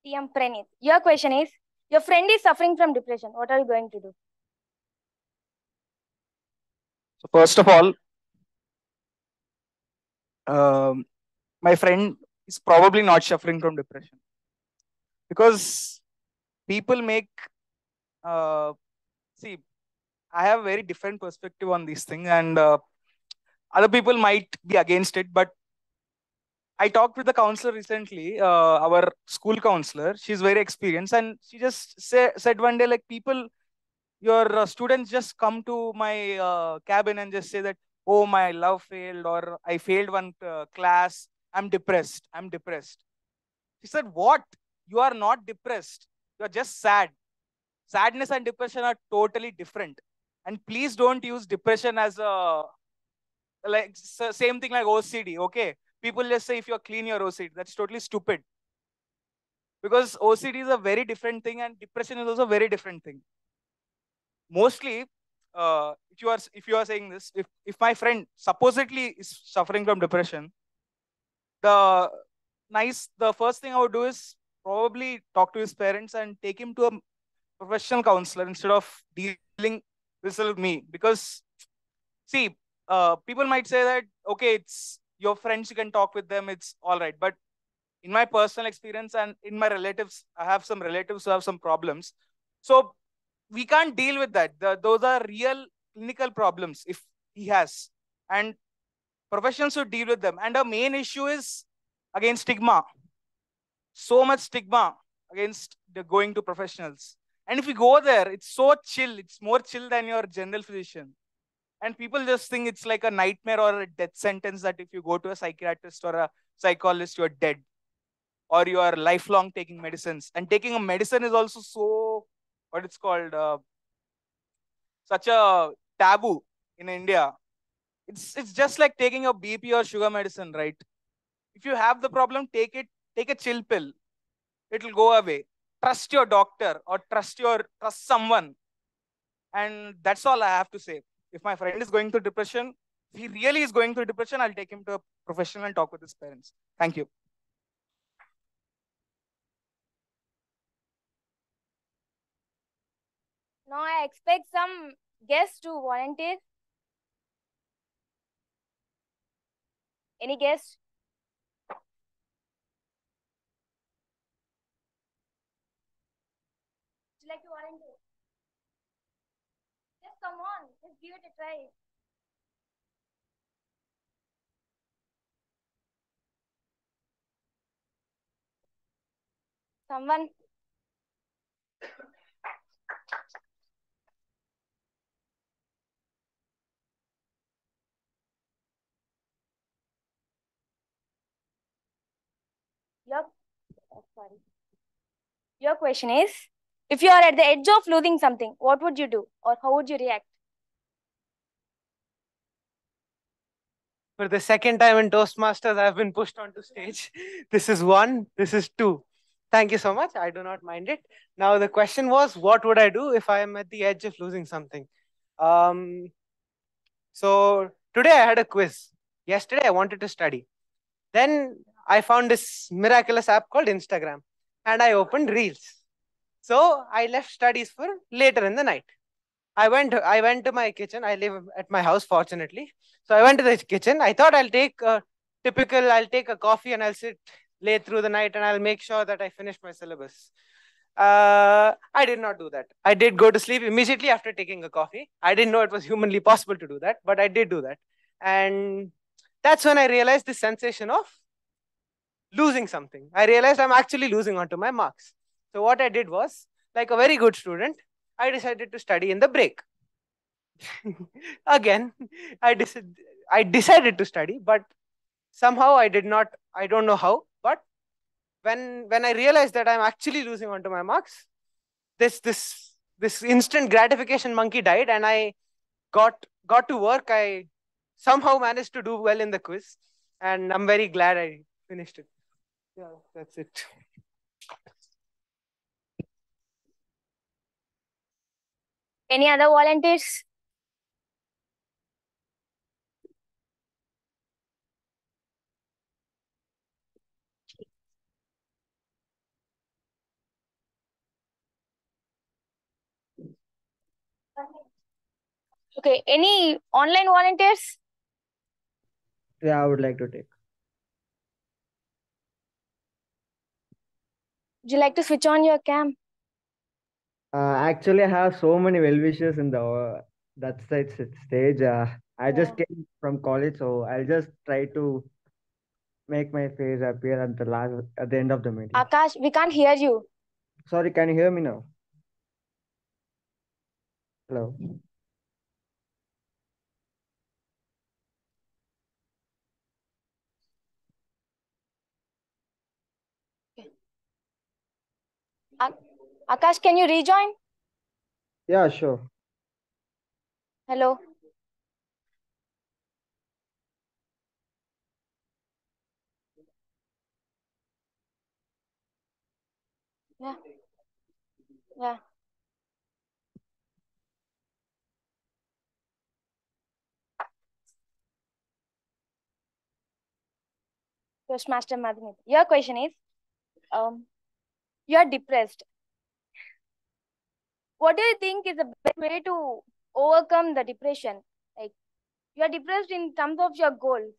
TM Praneeth, your question is, your friend is suffering from depression. What are you going to do? So first of all, my friend is probably not suffering from depression because people make see, I have a very different perspective on this thing, and other people might be against it. But I talked with the counselor recently, our school counselor. She's very experienced, and she just said one day, like, people, your students just come to my cabin and just say that, oh, my love failed, or I failed one class. I'm depressed. I'm depressed. She said, what? You are not depressed. You are just sad. Sadness and depression are totally different. And please don't use depression as a same thing like OCD. Okay, people just say if you're clean, you're OCD. That's totally stupid. Because OCD is a very different thing, and depression is also a very different thing. Mostly, if you are saying this, if my friend supposedly is suffering from depression, the first thing I would do is probably talk to his parents and take him to a professional counselor instead of dealing this with me. Because see, people might say that, okay, it's your friends, you can talk with them, it's all right. But in my personal experience and in my relatives, I have some relatives who have some problems. So we can't deal with that. Those are real clinical problems if he has. And professionals should deal with them. And the main issue is, again, stigma. So much stigma against the going to professionals. And if you go there, it's so chill. It's more chill than your general physician. And people just think it's like a nightmare or a death sentence that if you go to a psychiatrist or a psychologist, you're dead. Or you are lifelong taking medicines. And taking a medicine is also so, what it's called, such a taboo in India. It's just like taking a BP or sugar medicine, right? If you have the problem, take it, take a chill pill. It'll go away. Trust your doctor or trust someone. And that's all I have to say. If my friend is going through depression, if he really is going through depression, I'll take him to a professional and talk with his parents. Thank you. Now I expect some guests to volunteer. Any guests? Would you like to volunteer? Just come on, just give it a try. Someone? Oh, sorry. Your question is, if you are at the edge of losing something, what would you do or how would you react? For the second time in Toastmasters, I have been pushed onto stage. This is one, this is two. Thank you so much. I do not mind it. Now, the question was, what would I do if I am at the edge of losing something? So today I had a quiz. Yesterday I wanted to study. Then I found this miraculous app called Instagram and I opened Reels. So I left studies for later in the night. I went to my kitchen. I live at my house, fortunately. So I went to the kitchen. I thought I'll take a coffee and I'll sit late through the night and I'll make sure that I finish my syllabus. I did not do that. I did go to sleep immediately after taking a coffee. I didn't know it was humanly possible to do that, but I did do that. And that's when I realized the sensation of losing something. I realized I'm actually losing onto my marks. So what I did was, like a very good student, I decided to study in the break. Again, I decided to study, but somehow I did not, I don't know how, but when I realized that I'm actually losing onto my marks, this instant gratification monkey died and I got to work. I somehow managed to do well in the quiz and I'm very glad I finished it. Yeah, that's it. Any other volunteers? Okay, any online volunteers? Yeah, I would like to take. Would you like to switch on your cam? Actually, I have so many well-wishers in the that stage. I just Yeah. came from college, so I'll just try to make my face appear at the end of the meeting. Akash, we can't hear you. Sorry, can you hear me now? Hello. Akash, can you rejoin? Yeah, sure. Hello. Yeah. Yeah. Toastmaster Madhumit. Your question is, you are depressed. What do you think is the best way to overcome the depression? Like, you are depressed in terms of your goals.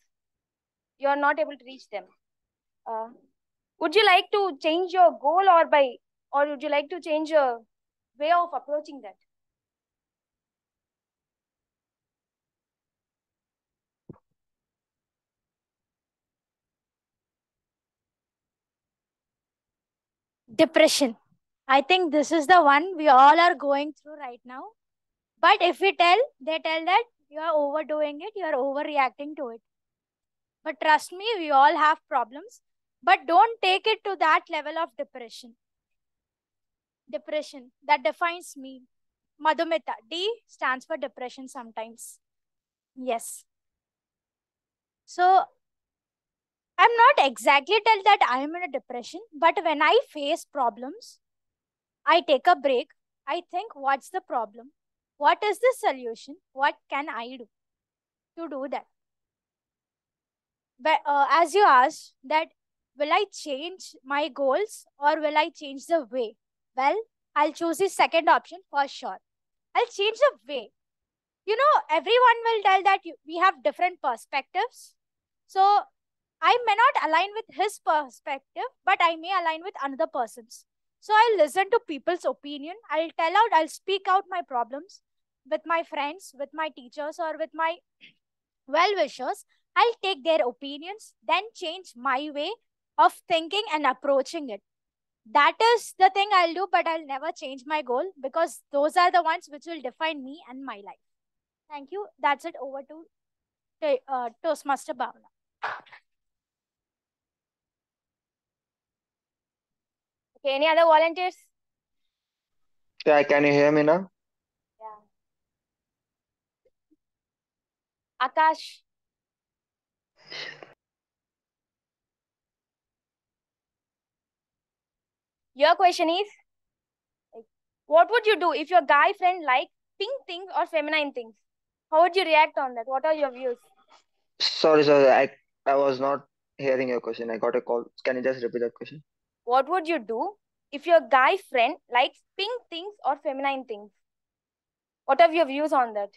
You are not able to reach them. Would you like to change your goal or would you like to change your way of approaching that? Depression. I think this is the one we all are going through right now. But if they tell that you are overdoing it, you are overreacting to it. But trust me, we all have problems. But don't take it to that level of depression. Depression, that defines me. Madhumita, D stands for depression sometimes. Yes. So, I'm not exactly tell that I am in a depression, but when I face problems, I take a break. I think, what's the problem? What is the solution? What can I do to do that? But as you asked, that will I change my goals or will I change the way? Well, I'll choose the second option for sure. I'll change the way. You know, everyone will tell that we have different perspectives. So I may not align with his perspective, but I may align with another person's. So I'll listen to people's opinion. I'll speak out my problems with my friends, with my teachers, or with my well-wishers. I'll take their opinions, then change my way of thinking and approaching it. That is the thing I'll do, but I'll never change my goal because those are the ones which will define me and my life. Thank you. That's it. Over to Toastmaster Bhavana. Okay, any other volunteers? Yeah, can you hear me now? Yeah. Akash. Your question is, what would you do if your guy friend likes pink things or feminine things? How would you react on that? What are your views? Sorry, I was not hearing your question. I got a call. Can you just repeat that question? What would you do if your guy friend likes pink things or feminine things? What are your views on that?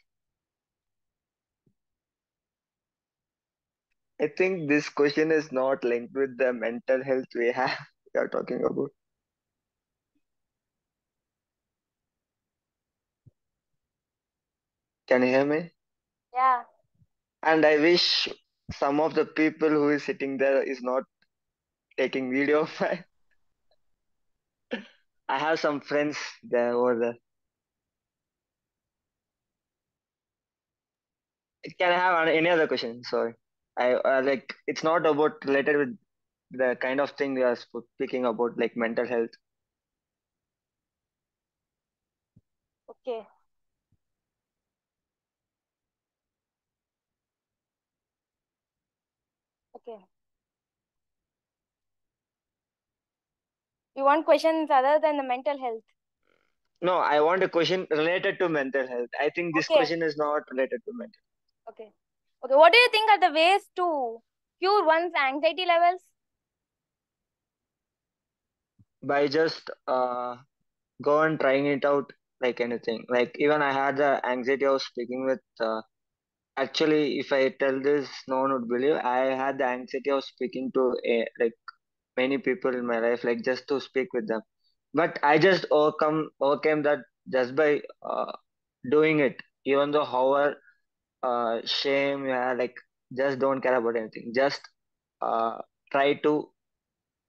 I think this question is not linked with the mental health we are talking about. Can you hear me? Yeah. And I wish some of the people who is sitting there is not taking video of my. I have some friends there over there. Can I have any other question? Sorry. I like it's not about related with the kind of thing we are speaking about, like mental health. Okay. Okay. You want questions other than the mental health? No, I want a question related to mental health. I think this Okay. question is not related to mental. Okay. Okay. What do you think are the ways to cure one's anxiety levels? By just go and trying it out like anything. Like even I had the anxiety I was speaking with. Actually, if I tell this, no one would believe. I had the anxiety of speaking to like many people in my life, like just to speak with them. But I just overcame that just by doing it. Even though however shame, yeah, like just don't care about anything. Just uh, try to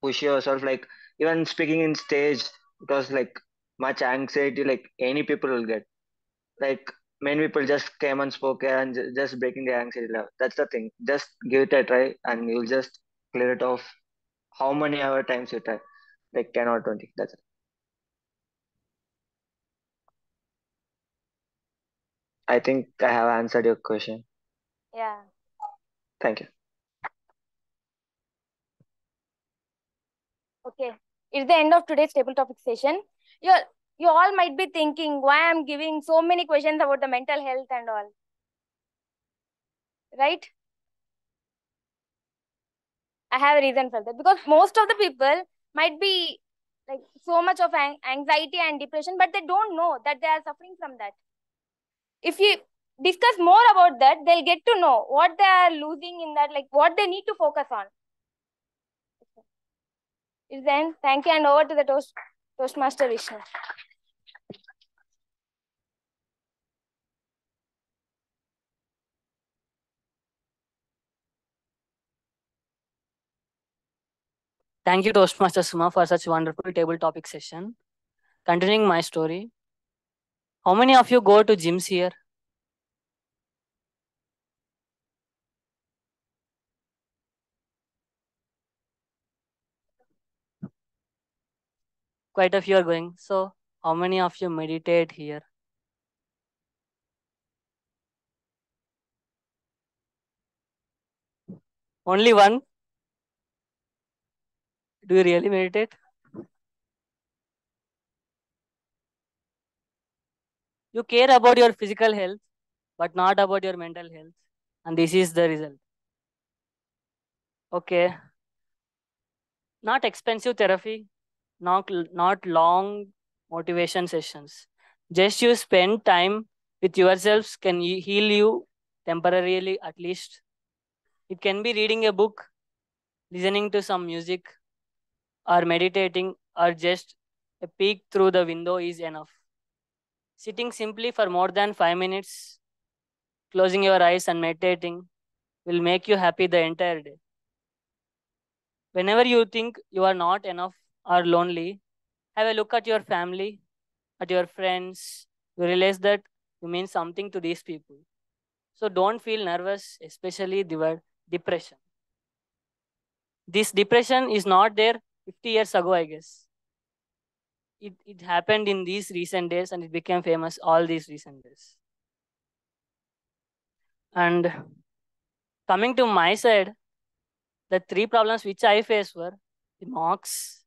push yourself. Like even speaking in stage, it was like much anxiety. Like any people will get. Like many people just came and spoke and just breaking the anxiety level. That's the thing. Just give it a try and you'll just clear it off. How many ever times you try? Like 10 or 20. That's it. I think I have answered your question. Yeah. Thank you. Okay. It's the end of today's table topic session. You all might be thinking why I'm giving so many questions about the mental health and all. Right? I have a reason for that. Because most of the people might be like so much of anxiety and depression, but they don't know that they are suffering from that. If you discuss more about that, they'll get to know what they are losing in that, like what they need to focus on. Is then thank you and over to the Toastmaster Vishnu. Thank you, Toastmaster Suma, for such wonderful table topic session. Continuing my story. How many of you go to gyms here? Quite a few are going. So, how many of you meditate here? Only one? Do you really meditate? You care about your physical health, but not about your mental health. And this is the result. Okay. Not expensive therapy, not long motivation sessions. Just you spend time with yourselves can heal you temporarily at least. It can be reading a book, listening to some music, or meditating, or just a peek through the window is enough. Sitting simply for more than 5 minutes, closing your eyes and meditating will make you happy the entire day. Whenever you think you are not enough or lonely, have a look at your family, at your friends. You realize that you mean something to these people. So don't feel nervous, especially the word depression. This depression is not there 50 years ago, I guess. it happened in these recent days and it became famous all these recent days. And coming to my side, the three problems which I faced were the mocks,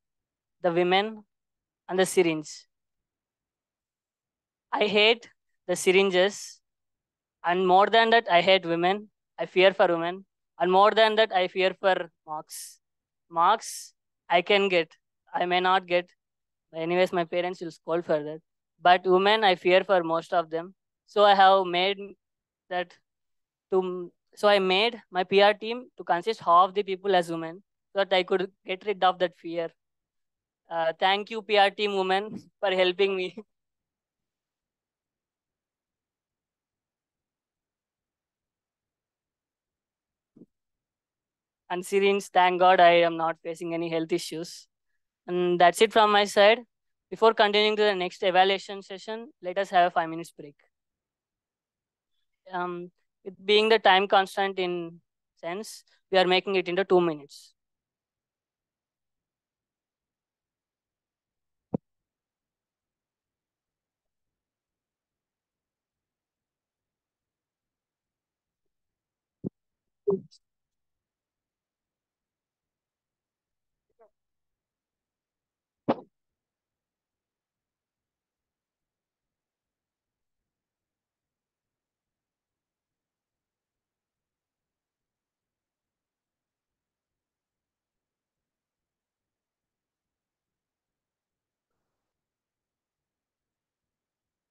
the women, and the syringe. I hate the syringes, and more than that, I hate women. I fear for women, and more than that, I fear for mocks. Mocks, I can get, I may not get. Anyways, my parents will scold for that. But women, I fear for most of them. So I have made that so I made my PR team to consist half the people as women, so that I could get rid of that fear. Thank you, PR team women, for helping me. And syringe, thank God I am not facing any health issues. And that's it from my side. Before continuing to the next evaluation session, let us have a 5 minutes break. It being the time constant in sense, we are making it into 2 minutes.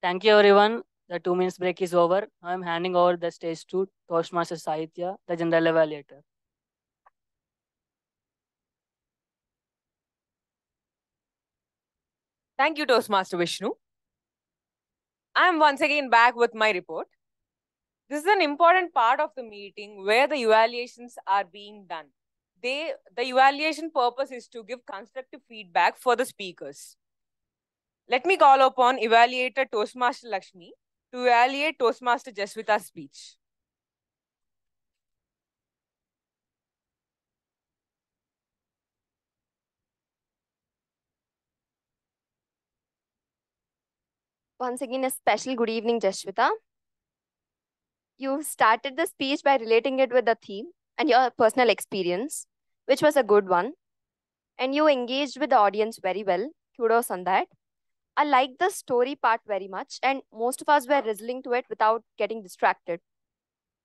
Thank you, everyone. The 2 minutes break is over. I am handing over the stage to Toastmaster Saahithya, the general evaluator. Thank you, Toastmaster Vishnu. I am once again back with my report. This is an important part of the meeting where the evaluations are being done. The evaluation purpose is to give constructive feedback for the speakers. Let me call upon Evaluator Toastmaster Lakshmi to evaluate Toastmaster Jasvitha's speech. Once again, a special good evening, Jasvitha. You started the speech by relating it with the theme and your personal experience, which was a good one. And you engaged with the audience very well. Kudos on that. I like the story part very much, and most of us were listening to it without getting distracted.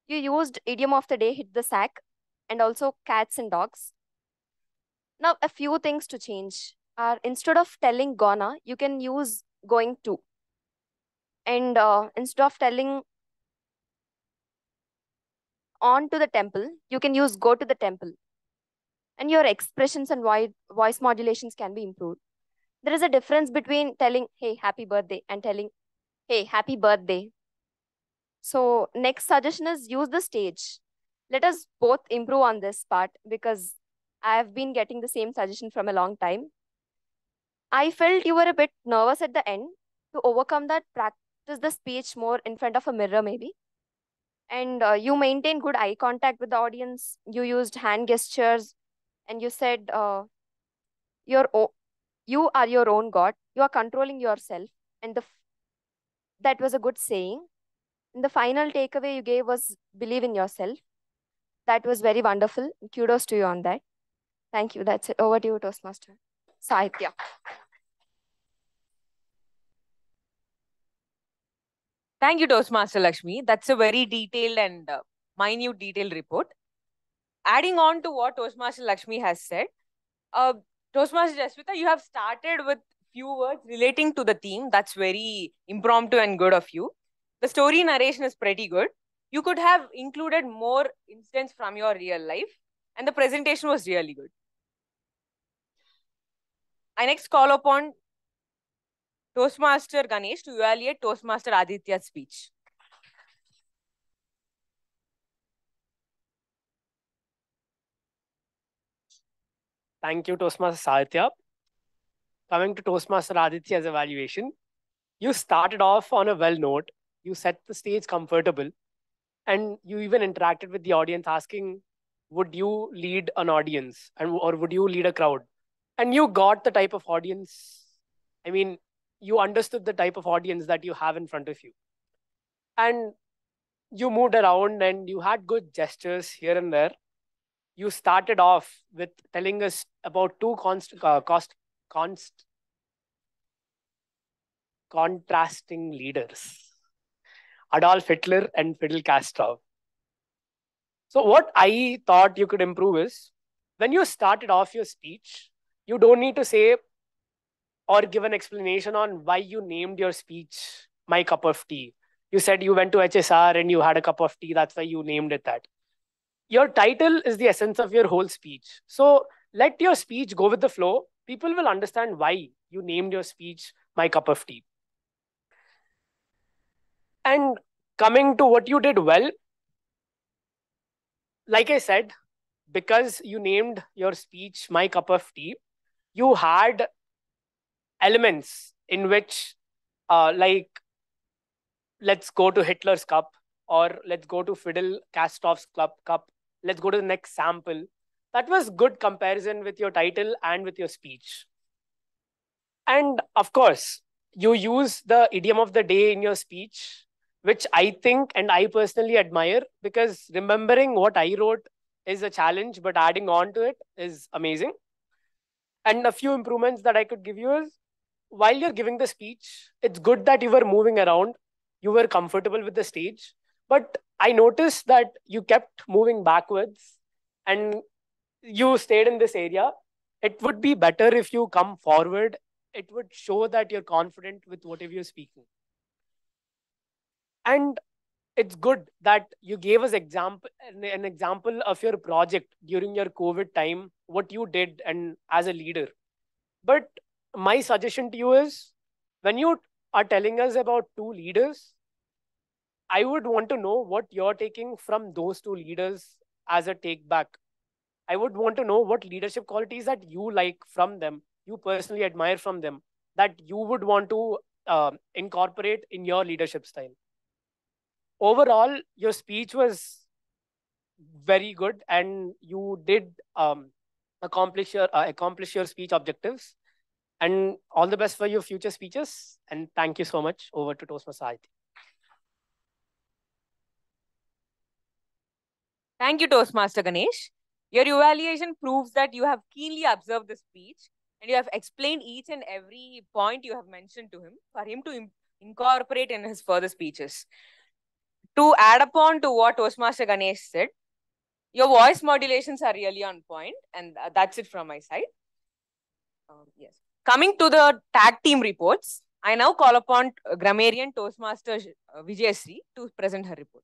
You used idiom of the day, hit the sack, and also cats and dogs. Now, a few things to change are instead of telling gonna, you can use going to. And instead of telling on to the temple, you can use go to the temple. And your expressions and voice modulations can be improved. There is a difference between telling, hey, happy birthday, and telling, hey, happy birthday. So next suggestion is use the stage. Let us both improve on this part because I have been getting the same suggestion from a long time. I felt you were a bit nervous at the end. To overcome that, practice the speech more in front of a mirror maybe. And you maintain good eye contact with the audience. You used hand gestures and you said you are your own God. You are controlling yourself. And that was a good saying. And the final takeaway you gave was believe in yourself. That was very wonderful. Kudos to you on that. Thank you. That's it. Over to you, Toastmaster. Saahithya. Thank you, Toastmaster Lakshmi. That's a very detailed and minute detailed report. Adding on to what Toastmaster Lakshmi has said, Toastmaster Jasvitha, you have started with few words relating to the theme. That's very impromptu and good of you. The story narration is pretty good. You could have included more incidents from your real life, and the presentation was really good. I next call upon Toastmaster Ganesh to evaluate Toastmaster Aditya's speech. Thank you, Toastmaster Saahithya. Coming to Toastmaster Aditya's evaluation, you started off on a well note. You set the stage comfortable, and you even interacted with the audience asking, would you lead an audience or would you lead a crowd? And you got the type of audience I mean, you understood the type of audience that you have in front of you. And you moved around and you had good gestures here and there. You started off with telling us about two contrasting leaders, Adolf Hitler and Fidel Castro. So what I thought you could improve is, when you started off your speech, you don't need to say or give an explanation on why you named your speech My Cup of Tea. You said you went to HSR and you had a cup of tea. That's why you named it that. Your title is the essence of your whole speech. So let your speech go with the flow. People will understand why you named your speech My Cup of Tea. And coming to what you did well, like I said, because you named your speech My Cup of Tea, you had elements in which, like, let's go to Hitler's cup, or let's go to Fidel Castro's cup, let's go to the next sample. That was good comparison with your title and with your speech. And of course, you use the idiom of the day in your speech, which I think and I personally admire, because remembering what I wrote is a challenge, but adding on to it is amazing. And a few improvements that I could give you is, while you're giving the speech, it's good that you were moving around, you were comfortable with the stage, but I noticed that you kept moving backwards and you stayed in this area. It would be better if you come forward. It would show that you're confident with whatever you're speaking. And it's good that you gave us an example of your project during your COVID time, what you did and as a leader. But my suggestion to you is, when you are telling us about two leaders, I would want to know what you're taking from those two leaders as a take back. I would want to know what leadership qualities that you like from them, you personally admire from them, that you would want to incorporate in your leadership style. Overall, your speech was very good and you did accomplish your speech objectives. And all the best for your future speeches. And thank you so much. Over to Toastmaster Saahithya. Thank you, Toastmaster Ganesh. Your evaluation proves that you have keenly observed the speech and you have explained each and every point you have mentioned to him for him to incorporate in his further speeches. To add upon to what Toastmaster Ganesh said, your voice modulations are really on point, and that's it from my side. Yes. Coming to the tag team reports, I now call upon Grammarian Toastmaster Vijaya Sree to present her report.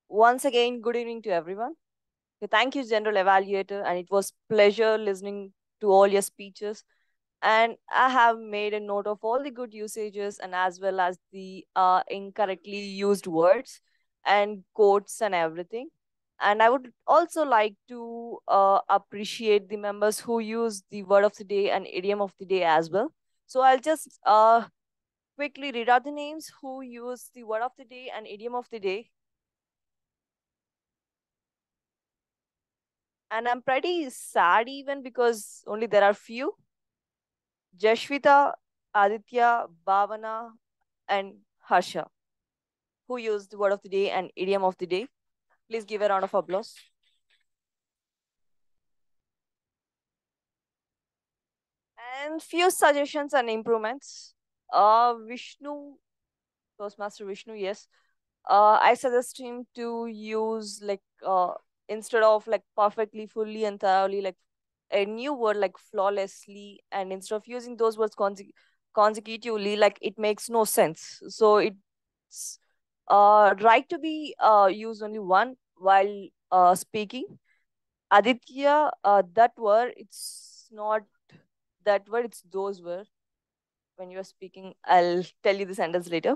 Once again, good evening to everyone. Thank you, General Evaluator, and it was pleasure listening to all your speeches. And I have made a note of all the good usages and as well as the incorrectly used words and quotes and everything. And I would also like to appreciate the members who use the word of the day and idiom of the day as well. So I'll just quickly read out the names who use the word of the day and idiom of the day. And I'm pretty sad even because only there are few. Jasvitha, Aditya, Bhavana, and Harsha, who used the word of the day and idiom of the day. Please give a round of applause. And few suggestions and improvements. Vishnu, Toastmaster Vishnu, yes. I suggest him to use like instead of like perfectly, fully, and thoroughly, like a new word like flawlessly, and instead of using those words consecutively, like it makes no sense. So it's right to be used only one while speaking. Aditya, that word, it's not that word, it's those words. When you're speaking, I'll tell you the sentence later.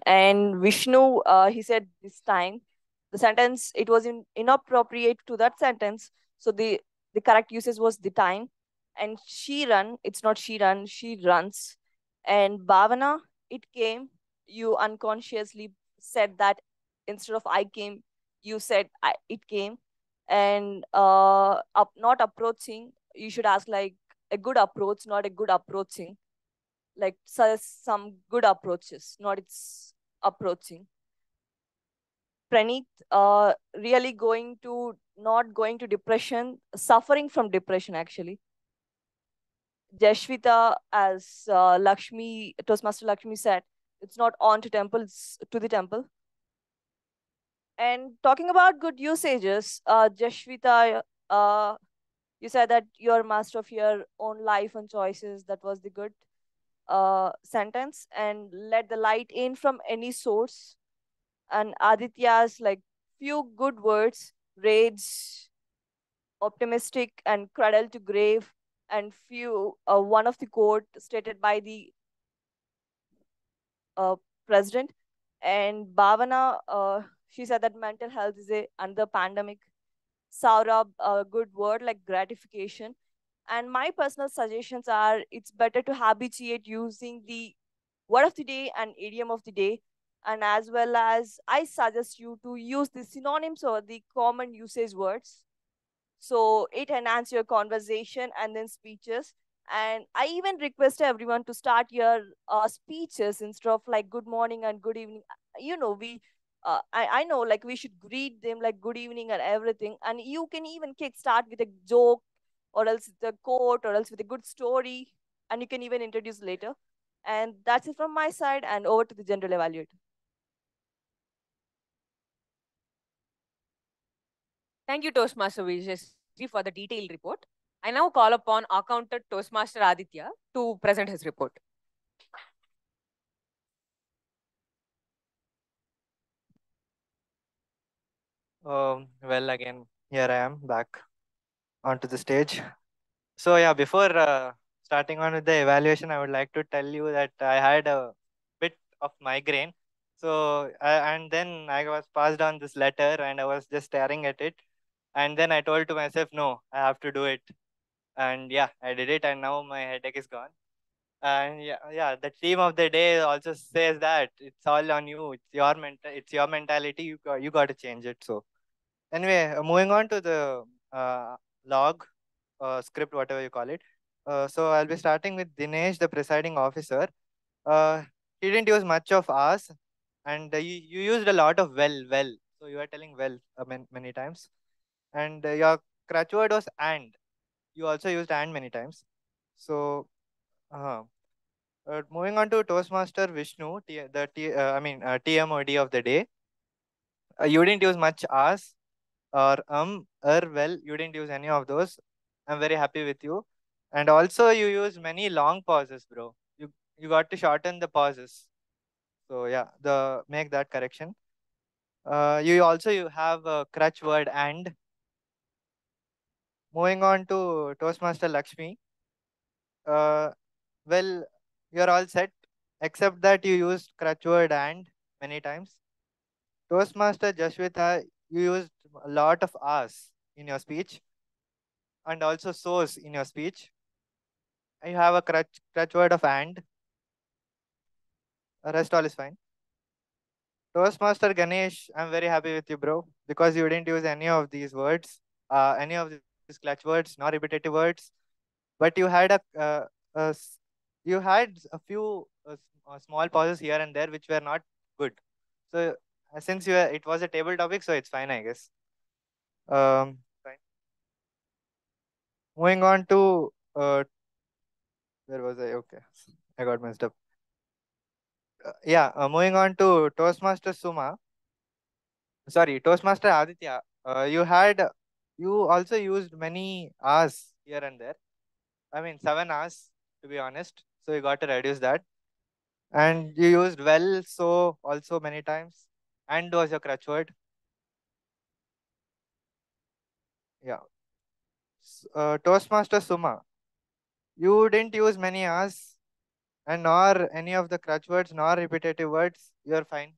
And Vishnu, he said this time, the sentence, it was inappropriate to that sentence. So the correct usage was the time. And she run, it's not she run, she runs. And Bhavana, it came, you unconsciously said that instead of I came, you said it came. And not approaching, you should ask like a good approach, not a good approaching. Like some good approaches, not it's approaching. Praneeth, really not going to depression, suffering from depression actually. Jasvitha, as Toastmaster Lakshmi said, it's not on to temple, it's to the temple. And talking about good usages, Jasvitha, you said that you're master of your own life and choices. That was the good sentence. And let the light in from any source. And Aditya's like few good words: rage, optimistic, and cradle to grave. And one of the quote stated by the president. And Bhavana, she said that mental health is another pandemic. Saurabh, a good word like gratification. And my personal suggestions are, it's better to habituate using the word of the day and idiom of the day. And as well as I suggest you to use the synonyms or the common usage words. So it enhances your conversation and then speeches. And I even request everyone to start your speeches instead of like good morning and good evening. I know like we should greet them like good evening and everything. And you can even start with a joke or else with a quote or else with a good story. And you can even introduce later. And that's it from my side, and over to the general evaluator. Thank you, Toastmaster Vijaya, for the detailed report. I now call upon accountant Toastmaster Aditya to present his report. Well, again, here I am back onto the stage. So yeah, before starting on with the evaluation, I would like to tell you that I had a bit of migraine. So, and then I was passed on this letter and I was just staring at it. And then I told to myself, no, I have to do it. And yeah, I did it, and now my headache is gone. And yeah, the theme of the day also says that it's all on you. It's your mentality. You got to change it. So anyway, moving on to the log script, whatever you call it. So I'll be starting with Dinesh, the presiding officer. He didn't use much of us, and you used a lot of well. So you are telling well many times. And your crutch word was and. You also used and many times. So moving on to Toastmaster Vishnu, TMoD of the day. You didn't use much as or well. You didn't use any of those. I'm very happy with you. And also you used many long pauses, bro. You got to shorten the pauses. So yeah, make that correction. You have a crutch word and. Moving on to Toastmaster Lakshmi. Well, you're all set, except that you used crutch word and many times. Toastmaster Jasvitha, you used a lot of us in your speech and also so's in your speech. You have a crutch word of and. The rest all is fine. Toastmaster Ganesh, I'm very happy with you, bro, because you didn't use any of these words, any of these clutch words, nor repetitive words, but you had you had a few small pauses here and there which were not good. So since it was a table topic, so it's fine, I guess. Fine. Moving on to where was I? Okay, I got messed up. Moving on to Toastmaster Suma. Sorry, Toastmaster Aditya. You also used many hours here and there. I mean, 7 hours to be honest. So you got to reduce that. And you used well, so also many times. And was your crutch word. Yeah. Toastmaster Suma. You didn't use many hours and nor any of the crutch words nor repetitive words. You're fine.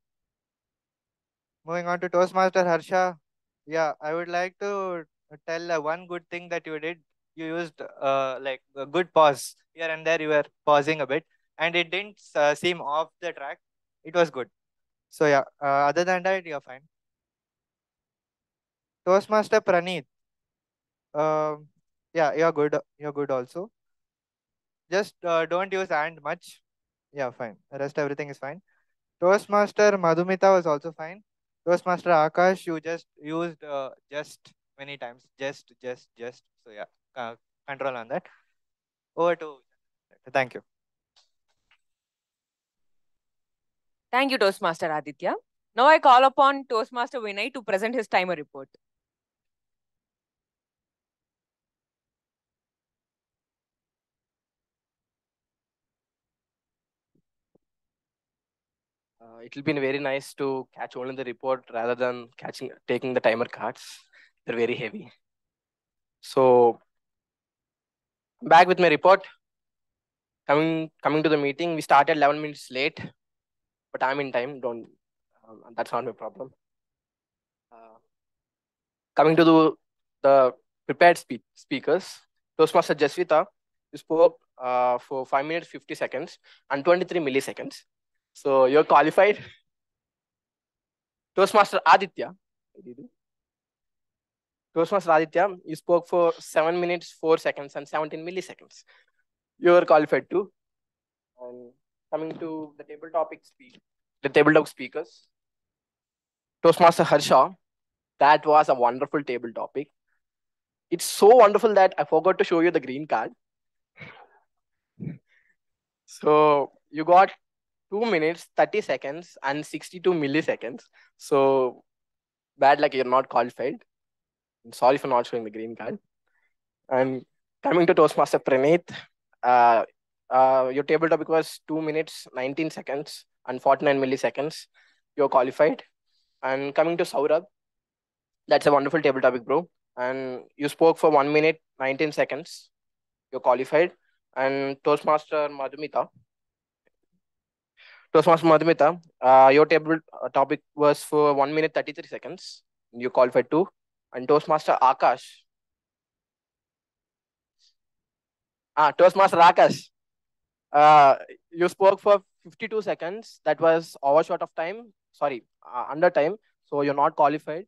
Moving on to Toastmaster Harsha. Yeah, I would like to tell one good thing that you did. You used like a good pause. Here and there you were pausing a bit and it didn't seem off the track. It was good. So yeah, other than that, you're fine. Toastmaster Praneeth. Yeah, you're good. You're good also. Just don't use and much. Yeah, fine. The rest everything is fine. Toastmaster Madhumita was also fine. Toastmaster Akash, you just used just many times. Just. So yeah, control on that. Over to. Thank you. Thank you, Toastmaster Aditya. Now I call upon Toastmaster Vinay to present his timer report. It will be very nice to catch only the report rather than taking the timer cards. They're very heavy. So back with my report. Coming to the meeting, we started 11 minutes late, but I'm in time. That's not my problem. Coming to the prepared speakers, Toastmaster Jasvitha, you spoke for 5 minutes 50 seconds and 23 milliseconds. So you're qualified. Toastmaster Aditya. Toastmaster Aditya, you spoke for 7 minutes 4 seconds and 17 milliseconds. You're qualified too. And coming to the tabletop speakers, Toastmaster Harsha, that was a wonderful table topic. It's so wonderful that I forgot to show you the green card. So you got 2 minutes, 30 seconds and 62 milliseconds. So bad luck, you're not qualified. I'm sorry for not showing the green card. And coming to Toastmaster Praneeth, your table topic was 2 minutes, 19 seconds and 49 milliseconds. You're qualified. And coming to Saurabh, that's a wonderful table topic, bro. And you spoke for 1 minute, 19 seconds. You're qualified. And Toastmaster Madhumita, your table topic was for 1 minute, 33 seconds. You qualified too. And Toastmaster Akash. Toastmaster Akash. You spoke for 52 seconds. That was overshot of time. Sorry, under time. So you're not qualified.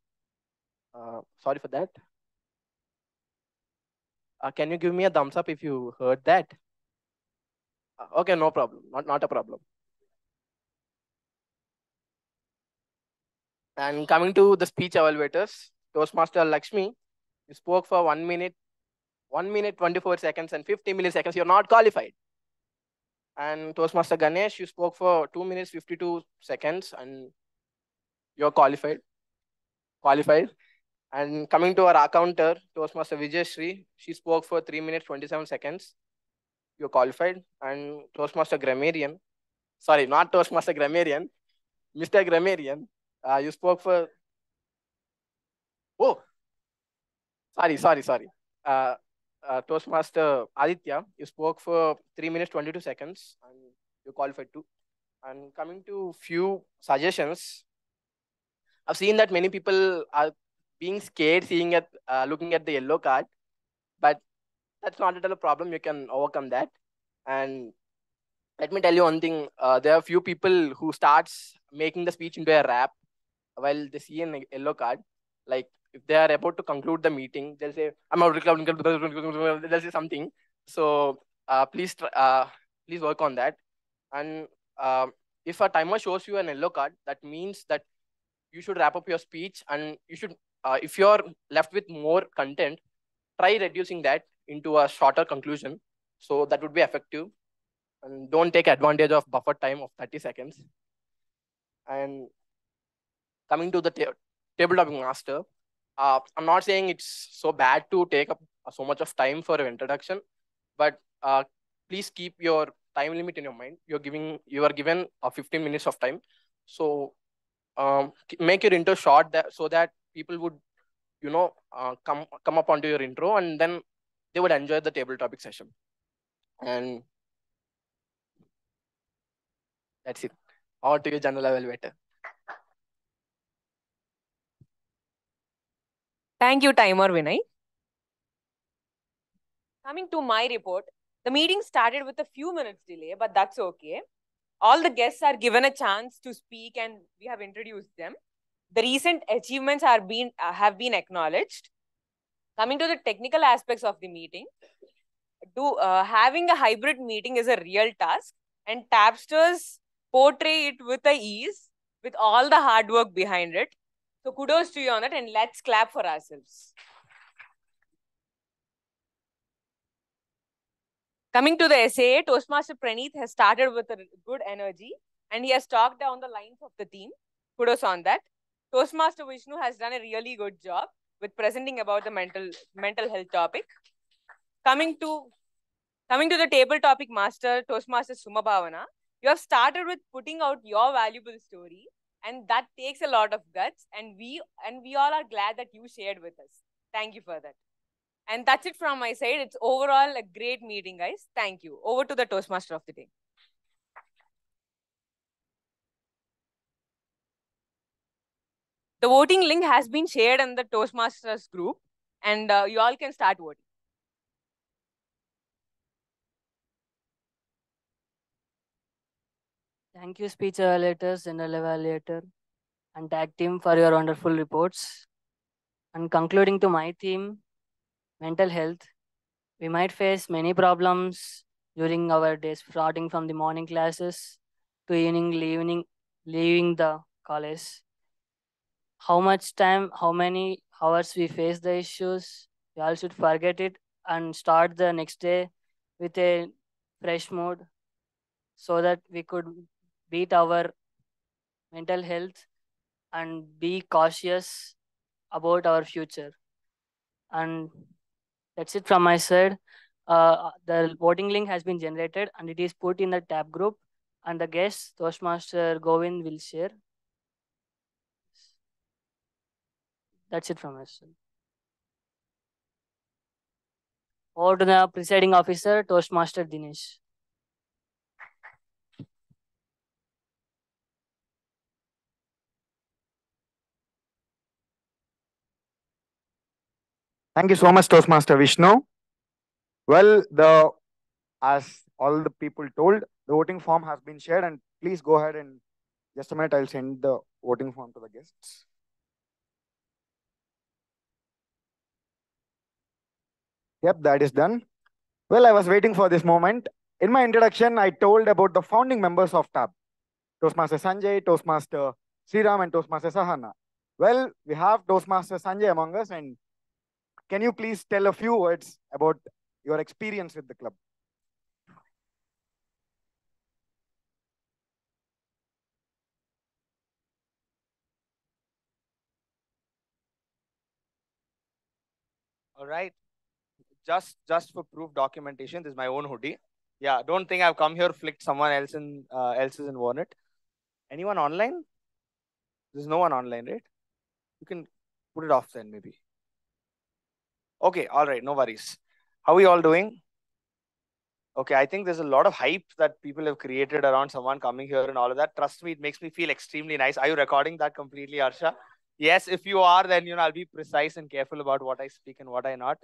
Sorry for that. Can you give me a thumbs up if you heard that? Okay, no problem. Not a problem. And coming to the speech evaluators, Toastmaster Lakshmi, you spoke for 1 minute, 24 seconds and 50 milliseconds. You're not qualified. And Toastmaster Ganesh, you spoke for 2 minutes, 52 seconds and you're qualified. And coming to our accounter, Toastmaster Vijaya Sree, she spoke for 3 minutes, 27 seconds. You're qualified. And Toastmaster Grammarian, sorry, not Toastmaster Grammarian, Mr. Grammarian, you spoke for, sorry. Toastmaster Aditya, you spoke for 3 minutes, 22 seconds and you qualified too. And coming to few suggestions, I've seen that many people are being scared looking at the yellow card, but that's not at all a problem. You can overcome that. And let me tell you one thing. There are few people who starts making the speech into a rap while they see a yellow card. Like if they are about to conclude the meeting, they'll say, "I'm out." They'll say something. So please work on that. And if a timer shows you an yellow card, that means that you should wrap up your speech, and you should, if you're left with more content, try reducing that into a shorter conclusion. So that would be effective. And don't take advantage of buffer time of 30 seconds. And coming to the table topic master, I'm not saying it's so bad to take up so much of time for an introduction, but please keep your time limit in your mind. You are given 15 minutes of time. So make your intro short so that people would, come up onto your intro, and then they would enjoy the table topic session. And that's it. Over to you, General Evaluator. Thank you, timer Vinay. Coming to my report, the meeting started with a few minutes delay, but that's okay. All the guests are given a chance to speak and we have introduced them. The recent achievements have been acknowledged. Coming to the technical aspects of the meeting, having a hybrid meeting is a real task, and Tabsters portray it with a ease, with all the hard work behind it. So kudos to you on that, and let's clap for ourselves. Coming to the SAA, Toastmaster Praneeth has started with a good energy, and he has talked down the lines of the theme. Kudos on that. Toastmaster Vishnu has done a really good job with presenting about the mental health topic. Coming to the table topic master, Toastmaster Bhavana, you have started with putting out your valuable story, and that takes a lot of guts, and we all are glad that you shared with us. Thank you for that. And that's it from my side. It's overall a great meeting, guys. Thank you. Over to the Toastmaster of the day. The voting link has been shared in the Toastmasters group, and you all can start voting. Thank you, speech evaluators, general evaluator, and tag team for your wonderful reports. And concluding to my theme, mental health, we might face many problems during our days, starting from the morning classes to leaving the college. How much time, how many hours we face the issues, we all should forget it and start the next day with a fresh mood so that we could beat our mental health and be cautious about our future. And that's it from my side. The voting link has been generated and it is put in the tab group, and the guest Toastmaster Govind will share. That's it from my side. Over to the presiding officer, Toastmaster Dinesh. Thank you so much, Toastmaster Vishnu. Well, as all the people told, the voting form has been shared, and please go ahead and just a minute, I'll send the voting form to the guests. Yep, that is done. Well, I was waiting for this moment. In my introduction, I told about the founding members of TAB, Toastmaster Sanjay, Toastmaster Sriram, and Toastmaster Sahana. Well, we have Toastmaster Sanjay among us, and can you please tell a few words about your experience with the club? All right. Just for proof documentation, this is my own hoodie. Yeah, don't think I've come here, flicked someone else's and worn it. Anyone online? There's no one online, right? You can put it off then, maybe. Okay, all right, no worries. How are you all doing? Okay, I think there's a lot of hype that people have created around someone coming here and all of that. Trust me, it makes me feel extremely nice. Are you recording that completely, Arsha? Yes, if you are, then I'll be precise and careful about what I speak and what I not.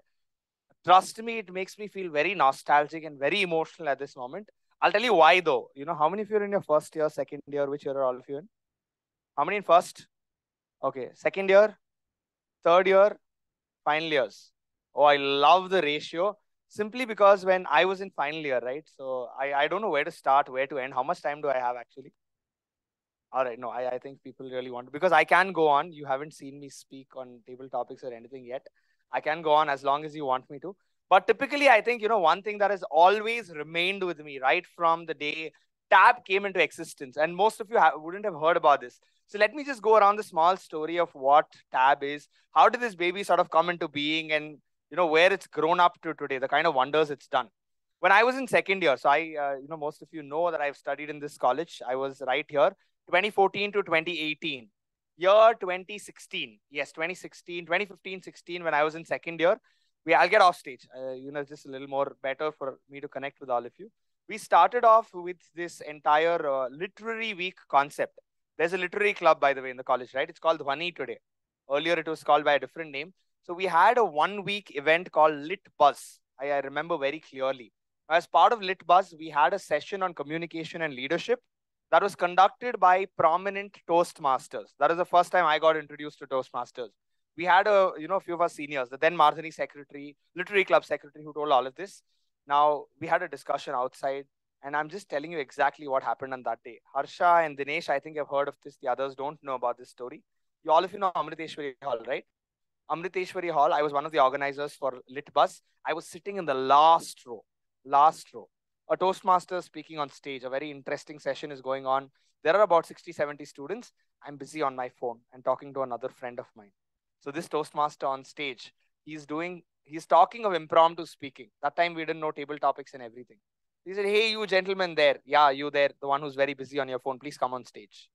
Trust me, it makes me feel very nostalgic and very emotional at this moment. I'll tell you why though. How many of you are in your first year, second year? Which year are all of you in? How many in first? Okay, second year, third year, final years. Oh, I love the ratio. Simply because when I was in final year, right? So I don't know where to start, where to end. How much time do I have actually? All right, no, I think people really want to, because I can go on. You haven't seen me speak on table topics or anything yet. I can go on as long as you want me to. But typically, I think, one thing that has always remained with me right from the day TAB came into existence, and most of you wouldn't have heard about this. So let me just go around the small story of what TAB is. How did this baby sort of come into being, and where it's grown up to today, the kind of wonders it's done. When I was in second year, so most of you know that I've studied in this college. I was right here, 2014 to 2018. Year 2016. Yes, 2016, 2015, 16, when I was in second year. I'll get off stage. Just a little more better for me to connect with all of you. We started off with this entire literary week concept. There's a literary club, by the way, in the college, right? It's called 𝙈𝙤𝙙𝙬 today. Earlier, it was called by a different name. So we had a 1-week event called Lit Buzz. I remember very clearly. As part of Lit Buzz, we had a session on communication and leadership. that was conducted by prominent Toastmasters. That is the first time I got introduced to Toastmasters. We had a few of our seniors, the then Martini secretary, literary club secretary, who told all of this. Now we had a discussion outside, and I'm just telling you exactly what happened on that day. Harsha and Dinesh, I think I've heard of this. The others don't know about this story. All of you know Amriteshwari Hall, right? Amriteshwari Hall. I was one of the organizers for Lit Bus. I was sitting in the last row. Last row. A Toastmaster speaking on stage. A very interesting session is going on. There are about 60, 70 students. I'm busy on my phone and talking to another friend of mine. So this Toastmaster on stage, he's talking of impromptu speaking. That time we didn't know table topics and everything. He said, hey, you gentlemen there. Yeah, you there, the one who's very busy on your phone, please come on stage.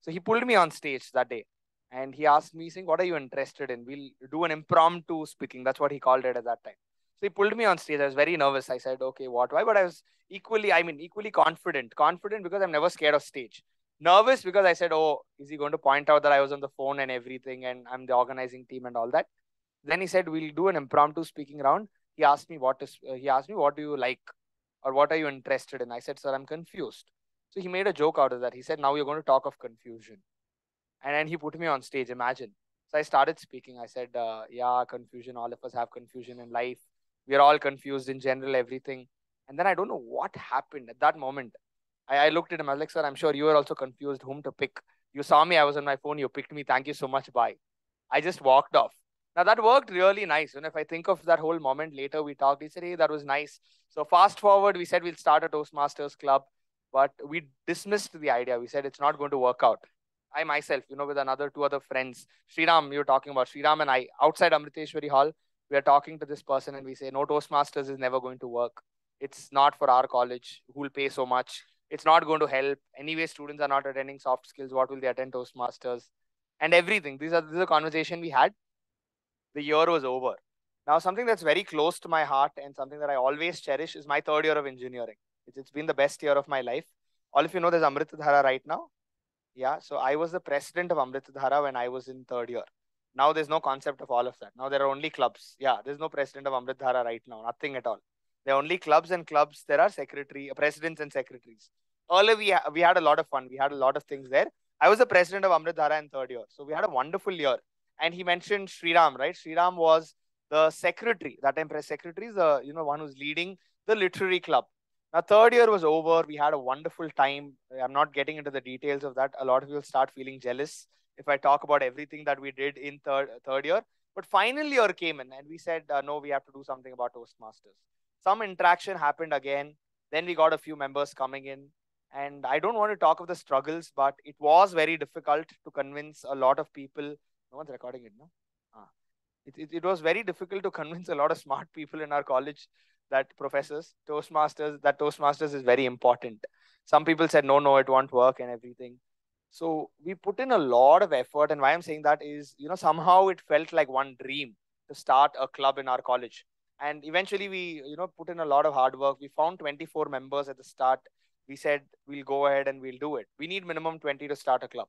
So he pulled me on stage that day. And he asked me, saying, what are you interested in? We'll do an impromptu speaking. That's what he called it at that time. So he pulled me on stage. I was very nervous. I said, okay, what, why? But I was equally confident. Confident because I'm never scared of stage. Nervous because I said, oh, is he going to point out that I was on the phone and everything and I'm the organizing team and all that? Then he said, we'll do an impromptu speaking round. He asked me, what do you like? Or what are you interested in? I said, sir, I'm confused. So he made a joke out of that. He said, now you're going to talk of confusion. And then he put me on stage, imagine. So I started speaking. I said, yeah, confusion. All of us have confusion in life. We are all confused in general, everything. And then I don't know what happened at that moment. I looked at him. I was like, sir, I'm sure you are also confused whom to pick. You saw me. I was on my phone. You picked me. Thank you so much. Bye. I just walked off. Now, that worked really nice. And if I think of that whole moment later, we talked. He said, hey, that was nice. So fast forward, we said we'll start a Toastmasters club. But we dismissed the idea. We said it's not going to work out. I myself, with two other friends, Sriram, you were talking about Sriram and I, outside Amriteshwari Hall, we are talking to this person and we say, no, Toastmasters is never going to work. It's not for our college. Who will pay so much? It's not going to help. Anyway, students are not attending soft skills. What will they attend Toastmasters? And everything. This is a conversation we had. The year was over. Now, something that's very close to my heart and something that I always cherish is my third year of engineering. It's been the best year of my life. All of you know there's Amritadhara right now. Yeah, so I was the president of Amritadhara when I was in third year. Now there's no concept of all of that. Now there are only clubs. Yeah, there's no president of Amritadhara right now. Nothing at all. There are only clubs and clubs. There are presidents and secretaries. Earlier we had a lot of fun. We had a lot of things there. I was the president of Amritadhara in third year. So we had a wonderful year. And he mentioned Sriram, right? Sriram was the secretary. That time press secretary is the one who's leading the literary club. Now, third year was over. We had a wonderful time. I'm not getting into the details of that. A lot of you will start feeling jealous if I talk about everything that we did in third year. But final year came in and we said, no, we have to do something about Toastmasters. Some interaction happened again. Then we got a few members coming in. And I don't want to talk of the struggles, but it was very difficult to convince a lot of people. No one's recording it, no? It was very difficult to convince a lot of smart people in our college that Toastmasters is very important. Some people said, no, it won't work and everything. So we put in a lot of effort. And why I'm saying that is, somehow it felt like one dream to start a club in our college. And eventually we, put in a lot of hard work. We found 24 members at the start. We said, we'll go ahead and we'll do it. We need minimum 20 to start a club.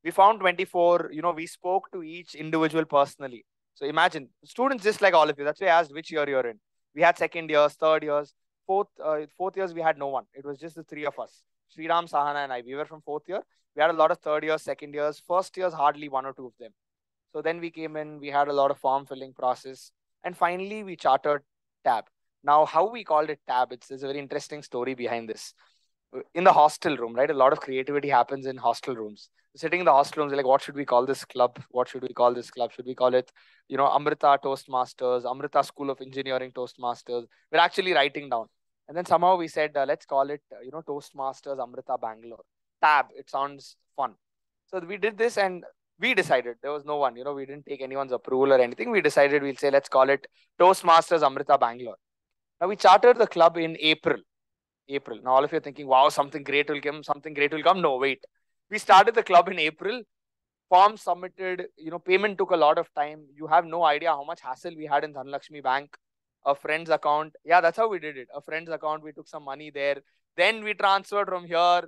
We found 24, we spoke to each individual personally. So imagine, students just like all of you. That's why I asked which year you're in. We had second years, third years, fourth years, we had no one. It was just the three of us, Sriram, Sahana, and I. We were from fourth year. We had a lot of third years, second years, first years, hardly one or two of them. So then we came in, we had a lot of form filling process. And finally, we chartered TAB. Now, how we called it TAB, there's a very interesting story behind this. In the hostel room, right? A lot of creativity happens in hostel rooms. Sitting in the hostel rooms, like, what should we call this club? What should we call this club? Should we call it, Amrita Toastmasters, Amrita School of Engineering Toastmasters? We're actually writing down. And then somehow we said, let's call it, Toastmasters Amrita Bangalore. TAB, it sounds fun. So we did this and we decided, there was no one, we didn't take anyone's approval or anything. We decided we'll say, let's call it Toastmasters Amrita Bangalore. Now we chartered the club in April. Now all of you are thinking, wow, something great will come. No, wait. We started the club in April. Forms submitted, payment took a lot of time. You have no idea how much hassle we had in Lakshmi Bank, a friend's account. Yeah, that's how we did it. A friend's account, we took some money there. Then we transferred from here,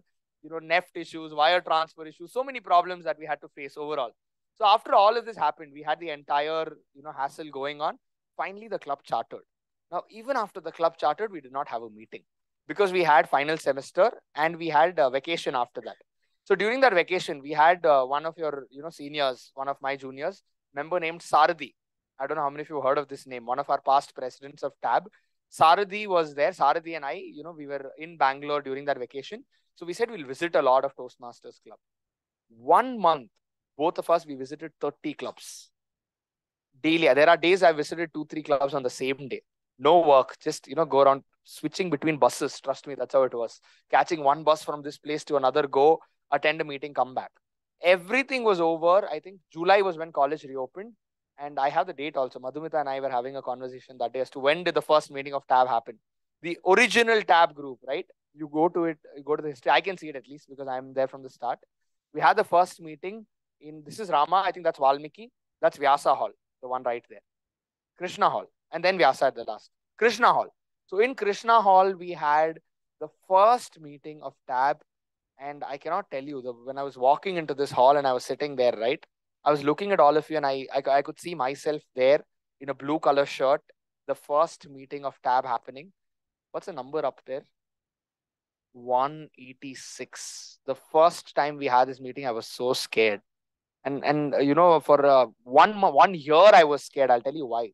NEFT issues, wire transfer issues, so many problems that we had to face overall. So after all of this happened, we had the entire, hassle going on. Finally, the club chartered. Now, even after the club chartered, we did not have a meeting. because we had final semester and we had vacation after that. So during that vacation, we had one of your seniors, one of my juniors, member named Saahithya. I don't know how many of you heard of this name. One of our past presidents of TAB. Saahithya was there. Saahithya and I, we were in Bangalore during that vacation. So we said we'll visit a lot of Toastmasters club. 1 month, both of us, we visited 30 clubs. Daily. There are days I visited 2-3 clubs on the same day. No work, just, go around switching between buses. Trust me, that's how it was. Catching one bus from this place to another, go, attend a meeting, come back. Everything was over. I think July was when college reopened. And I have the date also. Madhumita and I were having a conversation that day as to when did the first meeting of TAB happen. The original TAB group, right? You go to it, you go to the history. I can see it at least because I'm there from the start. We had the first meeting in, this is Rama, I think that's Valmiki. That's Vyasa Hall, the one right there. Krishna Hall. And then Vyasa at the last. Krishna Hall. So in Krishna Hall, we had the first meeting of TAB. And I cannot tell you, when I was walking into this hall and I was sitting there, right? I was looking at all of you and I could see myself there in a blue color shirt. The first meeting of TAB happening. What's the number up there? 186. The first time we had this meeting, I was so scared. And for 1 year, I was scared. I'll tell you why.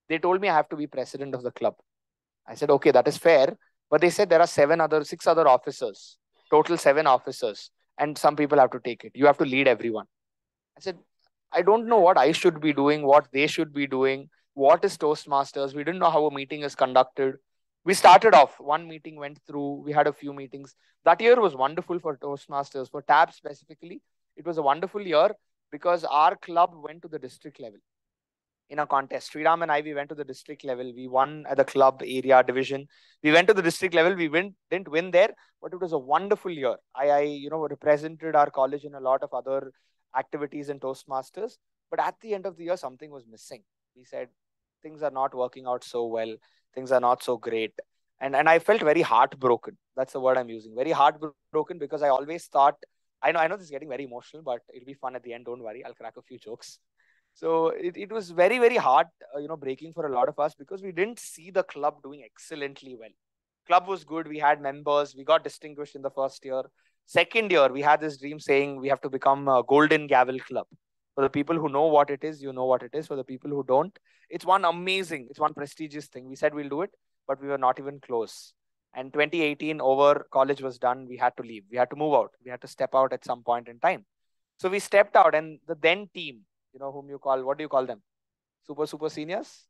They told me I have to be president of the club. I said, okay, that is fair. But they said there are 6 other officers, total 7 officers. And some people have to take it. You have to lead everyone. I said, I don't know what I should be doing, what they should be doing. What is Toastmasters? We didn't know how a meeting is conducted. We started off. One meeting went through. We had a few meetings. That year was wonderful for Toastmasters. For TAB specifically, it was a wonderful year because our club went to the district level in a contest. Sriram and I, we went to the district level. We won at the club area division. We went to the district level. We didn't win there, but it was a wonderful year. I represented our college in a lot of other activities in Toastmasters. But at the end of the year, something was missing. We said, things are not working out so well. Things are not so great. And I felt very heartbroken. That's the word I'm using. Very heartbroken because I always thought, I know this is getting very emotional, but it'll be fun at the end. Don't worry. I'll crack a few jokes. So it was very, very hard, breaking for a lot of us because we didn't see the club doing excellently well. Club was good. We had members. We got distinguished in the first year. Second year, we had this dream saying we have to become a golden gavel club. For the people who know what it is, you know what it is. For the people who don't, it's one prestigious thing. We said we'll do it, but we were not even close. And 2018 college was done. We had to leave. We had to move out. We had to step out at some point in time. So we stepped out and the then team, whom you call, what do you call them? Super seniors?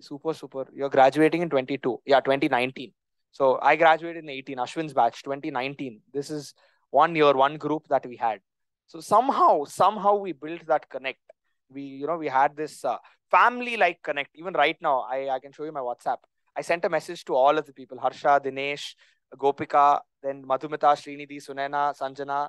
Super. You're graduating in 22. Yeah, 2019. So I graduated in 18, Ashwin's batch, 2019. This is 1 year, one group that we had. So somehow we built that connect. We had this family-like connect. Even right now, I can show you my WhatsApp. I sent a message to all of the people, Harsha, Dinesh, Gopika, then Madhumita, Sreenidhi, Sunena, Sanjana,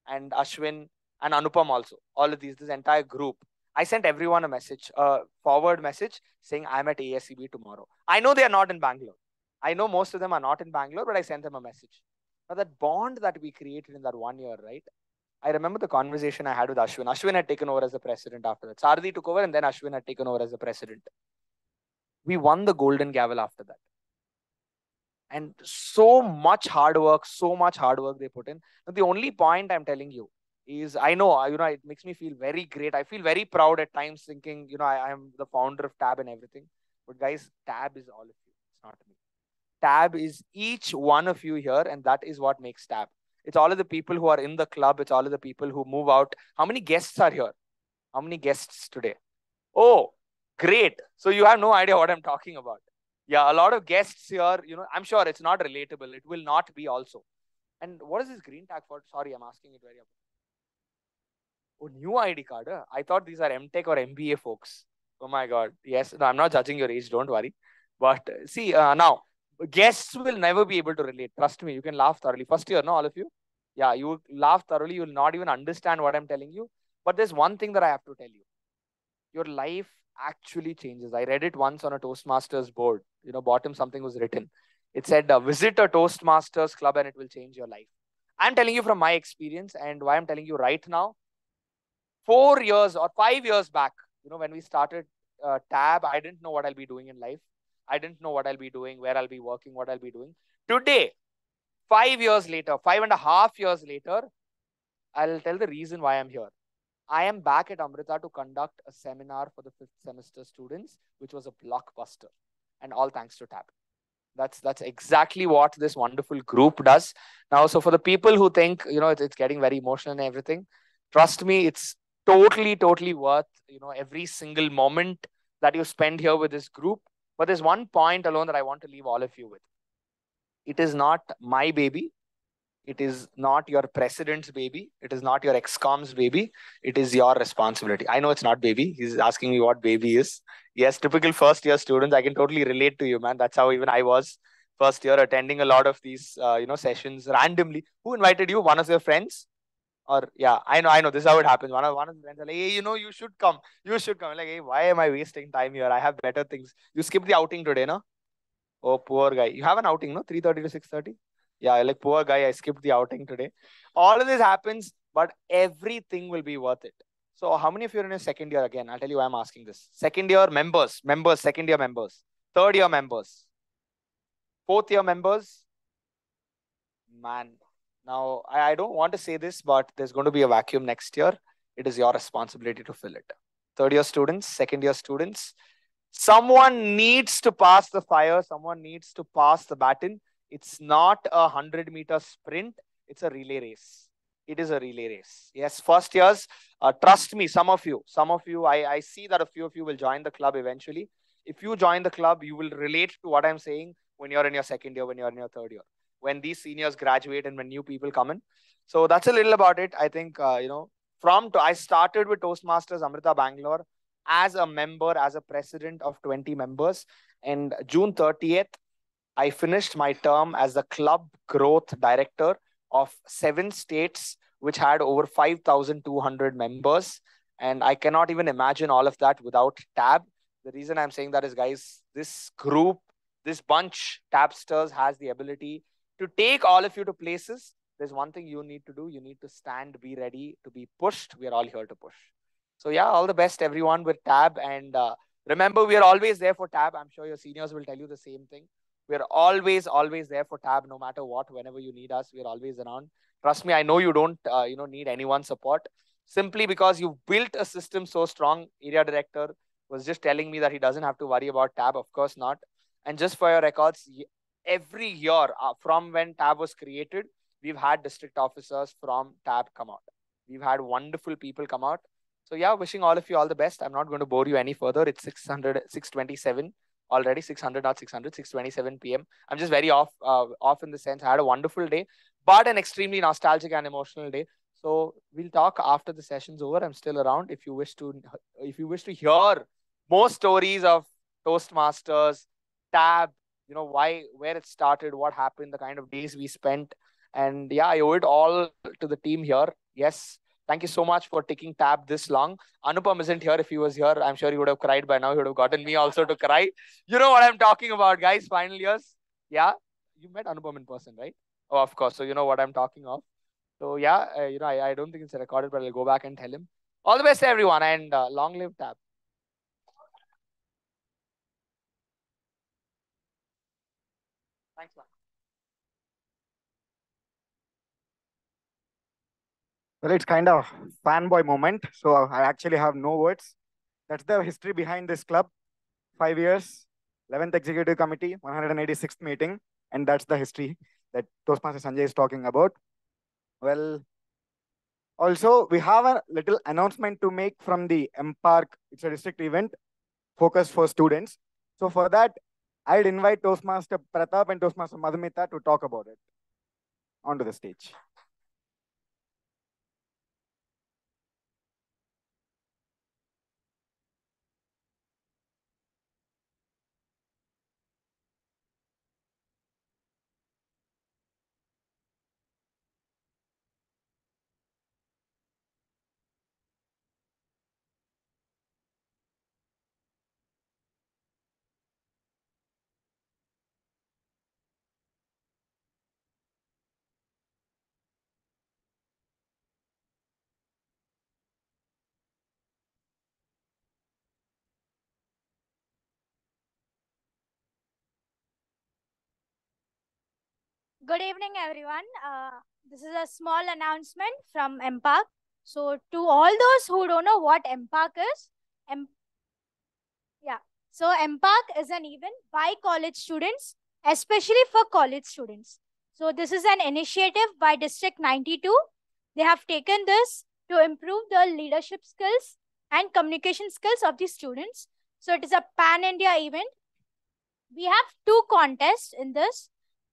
and Ashwin, and Anupam also. All of these, this entire group. I sent everyone a message, a forward message saying I'm at ASEB tomorrow. I know they are not in Bangalore. I know most of them are not in Bangalore, but I sent them a message. Now that bond that we created in that 1 year, right? I remember the conversation I had with Ashwin. Ashwin had taken over as the president after that. Saahithya took over and then Ashwin had taken over as the president. We won the golden gavel after that. And so much hard work they put in. Now, the only point I'm telling you is, I know, it makes me feel very great. I feel very proud at times thinking, I am the founder of TAB and everything. But guys, TAB is all of you. It's not me. TAB is each one of you here, and that is what makes TAB. It's all of the people who are in the club. It's all of the people who move out. How many guests are here? How many guests today? Oh, great. So you have no idea what I'm talking about. Yeah, a lot of guests here, I'm sure it's not relatable. It will not be also. And what is this green tag for? Sorry, I'm asking it very up. Oh, new ID card. Huh? I thought these are MTech or MBA folks. Oh my God. Yes, no, I'm not judging your age. Don't worry. But see, now, guests will never be able to relate. Trust me, you can laugh thoroughly. First year, no, all of you? Yeah, you will laugh thoroughly. You will not even understand what I'm telling you. But there's one thing that I have to tell you. Your life actually changes. I read it once on a Toastmasters board. Bottom something was written. It said, visit a Toastmasters club and it will change your life. I'm telling you from my experience, and why I'm telling you right now, 4 years or 5 years back, when we started TAB, I didn't know what I'll be doing in life. I didn't know what I'll be doing, where I'll be working, what I'll be doing. Today, 5 years later, 5.5 years later, I'll tell the reason why I'm here. I am back at Amrita to conduct a seminar for the 5th semester students, which was a blockbuster, and all thanks to TAB. That's exactly what this wonderful group does. Now, so for the people who think, it's getting very emotional and everything, trust me, it's totally worth, every single moment that you spend here with this group. But there's one point alone that I want to leave all of you with. It is not my baby. It is not your president's baby. It is not your ex-com's baby. It is your responsibility. I know it's not baby. He's asking me what baby is. Yes, typical first year students. I can totally relate to you, man. That's how even I was first year, attending a lot of these, sessions randomly. Who invited you? One of your friends? Or yeah, I know. This is how it happens. One of the friends are like, hey, you should come. You should come. Like, hey, why am I wasting time here? I have better things. You skipped the outing today, no? Oh, poor guy. You have an outing, no? 3:30 to 6:30? Yeah, like, poor guy, I skipped the outing today. All of this happens, but everything will be worth it. So how many of you are in your second year again? I'll tell you why I'm asking this. Second year members, second year members, third year members, fourth year members. Man, now I don't want to say this, but there's going to be a vacuum next year. It is your responsibility to fill it. Third year students, second year students, someone needs to pass the fire. Someone needs to pass the baton. It's not a 100-meter sprint. It's a relay race. It is a relay race. Yes, first years, trust me, some of you, I see that a few of you will join the club eventually. If you join the club, you will relate to what I'm saying when you're in your second year, when you're in your third year, when these seniors graduate and when new people come in. So that's a little about it. I think, I started with Toastmasters Amrita Bangalore as a member, as a president of 20 members. And June 30th, I finished my term as the club growth director of 7 states, which had over 5,200 members. And I cannot even imagine all of that without TAB. The reason I'm saying that is, guys, this group, this bunch, Tabsters, has the ability to take all of you to places. There's one thing you need to do. You need to stand, be ready to be pushed. We are all here to push. So yeah, all the best, everyone, with TAB. And remember, we are always there for TAB. I'm sure your seniors will tell you the same thing. We are always there for TAB, no matter what. Whenever you need us, we are always around. Trust me, I know you don't need anyone's support. Simply because you've built a system so strong. Area director was just telling me that he doesn't have to worry about TAB. Of course not. And just for your records, every year from when TAB was created, we've had district officers from TAB come out. We've had wonderful people come out. So yeah, wishing all of you all the best. I'm not going to bore you any further. It's 6:27 already, 600, not 600, 6:27 p.m. I'm just very off in the sense. I had a wonderful day, but an extremely nostalgic and emotional day. So we'll talk after the session's over. I'm still around. If you wish to hear more stories of Toastmasters, TAB, where it started, what happened, the kind of days we spent. And yeah, I owe it all to the team here. Yes. Thank you so much for taking TAB this long. Anupam isn't here. If he was here, I'm sure he would have cried by now. He would have gotten me also to cry. You know what I'm talking about, guys. Final years. Yeah. You met Anupam in person, right? Oh, of course. So you know what I'm talking of. So yeah, I don't think it's recorded, but I'll go back and tell him. All the best, everyone, and long live TAB. Thanks, man. Well, it's kind of fanboy moment. So I actually have no words. That's the history behind this club. 5 years, 11th Executive Committee, 186th meeting. And that's the history that Toastmaster Sanjay is talking about. Well, also, we have a little announcement to make from the MPark. It's a district event focused for students. So for that, I'd invite Toastmaster Pratap and Toastmaster Madhumita to talk about it. Onto the stage. Good evening, everyone. This is a small announcement from MPARC. So, to all those who don't know what MPARC is, so MPARC is an event by college students, especially for college students. So, this is an initiative by District 92. They have taken this to improve the leadership skills and communication skills of the students. So, it is a pan-India event. We have 2 contests in this.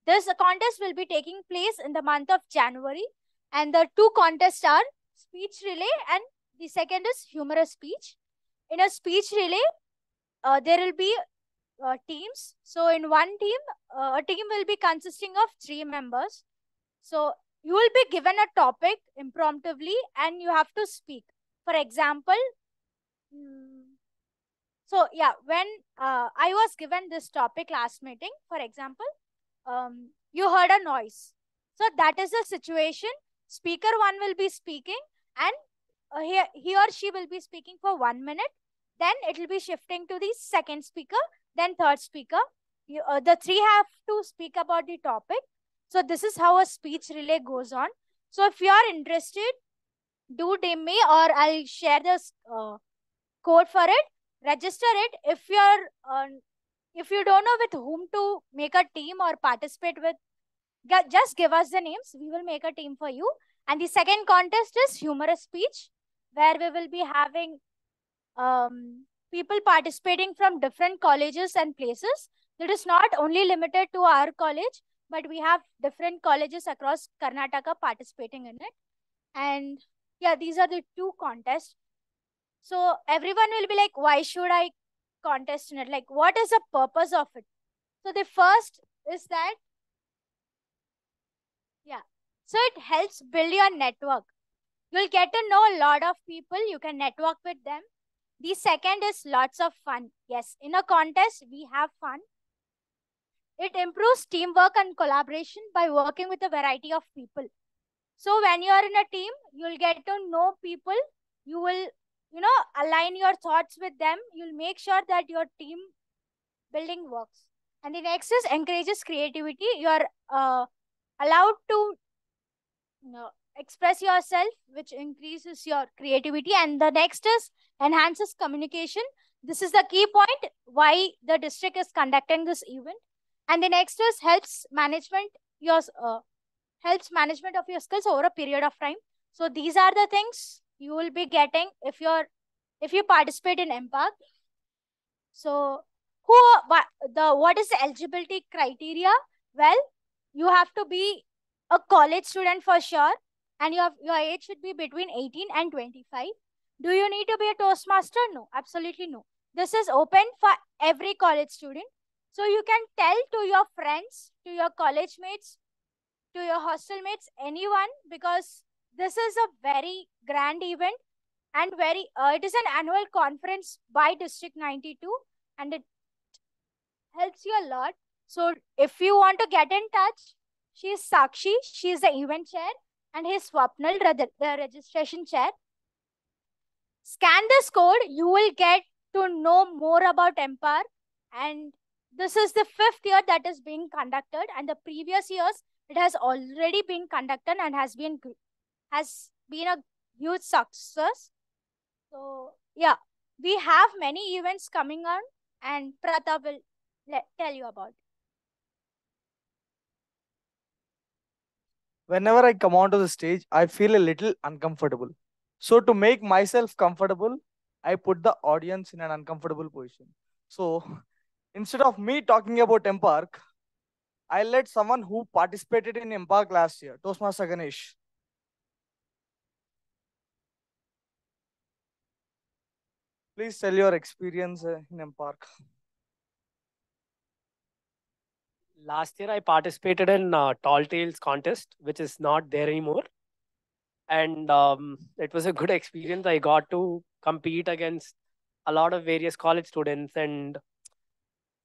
This contest will be taking place in the month of January. And the 2 contests are speech relay and the second is humorous speech. In a speech relay, there will be teams. So in one team, a team will be consisting of 3 members. So you will be given a topic impromptly and you have to speak. For example, so yeah, when I was given this topic last meeting, for example, you heard a noise. So that is the situation. Speaker 1 will be speaking and he or she will be speaking for 1 minute. Then it will be shifting to the second speaker, then third speaker. The 3 have to speak about the topic. So this is how a speech relay goes on. So if you are interested, do DM me or I'll share this code for it. Register it. If you don't know with whom to make a team or participate with, just give us the names. We will make a team for you. And the second contest is humorous speech, where we will be having people participating from different colleges and places. It is not only limited to our college, but we have different colleges across Karnataka participating in it. And yeah, these are the 2 contests. So everyone will be like, why should I contest in it? Like, what is the purpose of it? So the first is that, so it helps build your network. You'll get to know a lot of people. You can network with them. The second is lots of fun. Yes, in a contest, we have fun. It improves teamwork and collaboration by working with a variety of people. So when you are in a team, you'll get to know people. You will, align your thoughts with them. You'll make sure that your team building works. And the next is encourages creativity. You're allowed to express yourself, which increases your creativity. And the next is enhances communication. This is the key point why the district is conducting this event. And the next is helps management of your skills over a period of time. So these are the things you will be getting if you participate in MPARC. So what is the eligibility criteria? Well, you have to be a college student for sure, and your age should be between 18 and 25. Do you need to be a Toastmaster? No, absolutely no. This is open for every college student. So you can tell to your friends, to your college mates, to your hostel mates, anyone, because this is a very grand event and it is an annual conference by District 92 and it helps you a lot. So if you want to get in touch, she is Sakshi, she is the event chair, and he is Swapnil, the registration chair. Scan this code, you will get to know more about MPAR. And this is the 5th year that is being conducted, and the previous years it has already been conducted and has been a huge success. So yeah, we have many events coming on, and Pratap will tell you about it. Whenever I come onto the stage, I feel a little uncomfortable. So to make myself comfortable, I put the audience in an uncomfortable position. So instead of me talking about MPARC, I let someone who participated in MPARC last year, Toastmaster Ganesh. Please tell your experience in MPARC. Last year, I participated in Tall Tales contest, which is not there anymore. And it was a good experience. I got to compete against a lot of various college students, and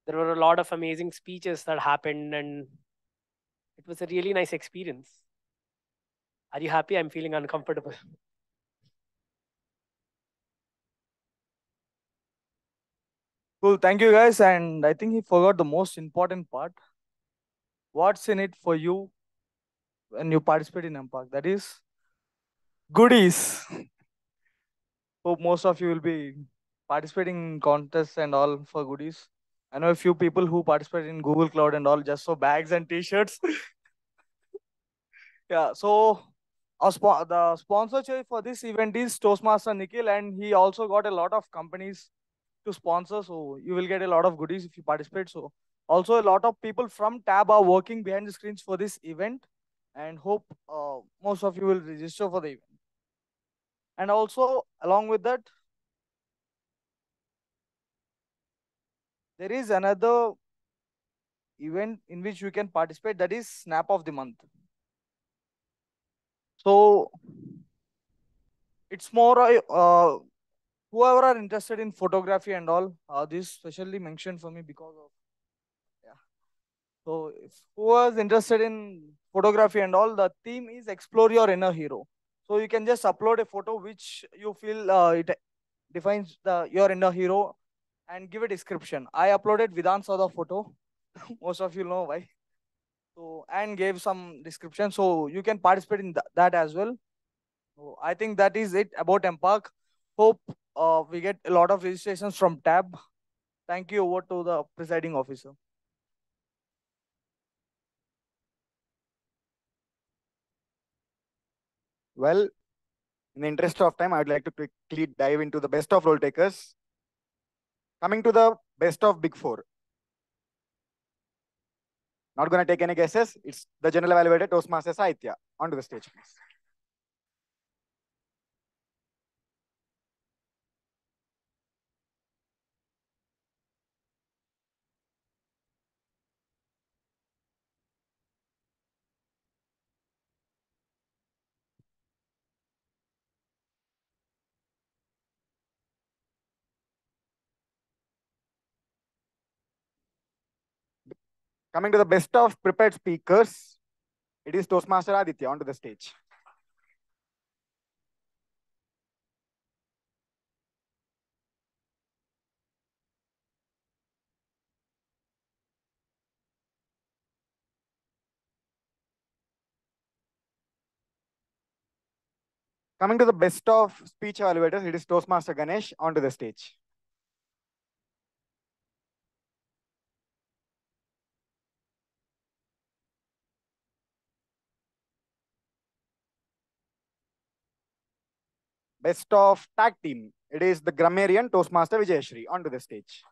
there were a lot of amazing speeches that happened, and it was a really nice experience. Are you happy? I'm feeling uncomfortable. Cool, thank you guys. And I think he forgot the most important part. What's in it for you when you participate in MPAC. That is goodies. Hope most of you will be participating in contests and all for goodies. I know a few people who participate in Google Cloud and all just for bags and t-shirts. Yeah, so the sponsor choice for this event is Toastmaster Nikhil, and he also got a lot of companies to sponsor. So you will get a lot of goodies if you participate. So also a lot of people from TAB are working behind the screens for this event, and hope most of you will register for the event. And also along with that, there is another event in which you can participate, that is Snap of the Month. So it's more whoever are interested in photography and all, this specially mentioned for me because of, yeah. So if who was interested in photography and all, the theme is explore your inner hero. So you can just upload a photo which you feel it defines your inner hero, and give a description. I uploaded Vidhan Sada photo. Most of you know why. So, and gave some description. So you can participate in that as well. So I think that is it about MPAC. Hope we get a lot of registrations from TAB. Thank you. Over to the presiding officer. Well, in the interest of time, I would like to quickly dive into the best of role takers. Coming to the best of Big Four. Not going to take any guesses. It's the general evaluator, Toastmaster Saahithya. Onto the stage, please. Coming to the best of prepared speakers, it is Toastmaster Aditya. Onto the stage. Coming to the best of speech evaluators, it is Toastmaster Ganesh. Onto the stage. Best of tag team, it is the Grammarian, Toastmaster Vijaya Sree. Onto the stage.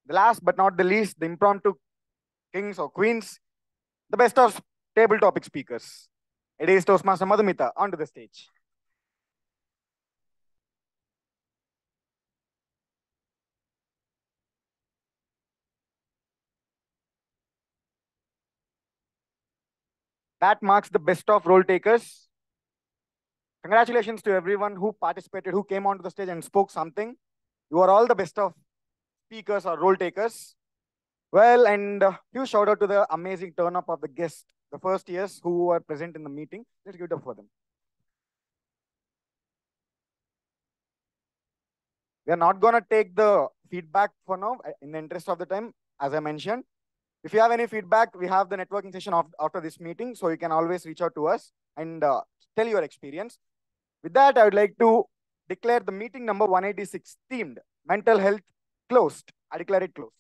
The last but not the least, the impromptu kings or queens, the best of table topic speakers. It is Toastmaster Madhumita. Onto the stage. That marks the best of role takers. Congratulations to everyone who participated, who came onto the stage and spoke something. You are all the best of speakers or role takers. Well, and huge shout out to the amazing turn up of the guests, the first years who were present in the meeting. Let's give it up for them. We are not going to take the feedback for now in the interest of the time, as I mentioned. If you have any feedback, we have the networking session after this meeting, so you can always reach out to us and tell your experience. With that, I would like to declare the meeting number 186 themed mental health closed. I declare it closed.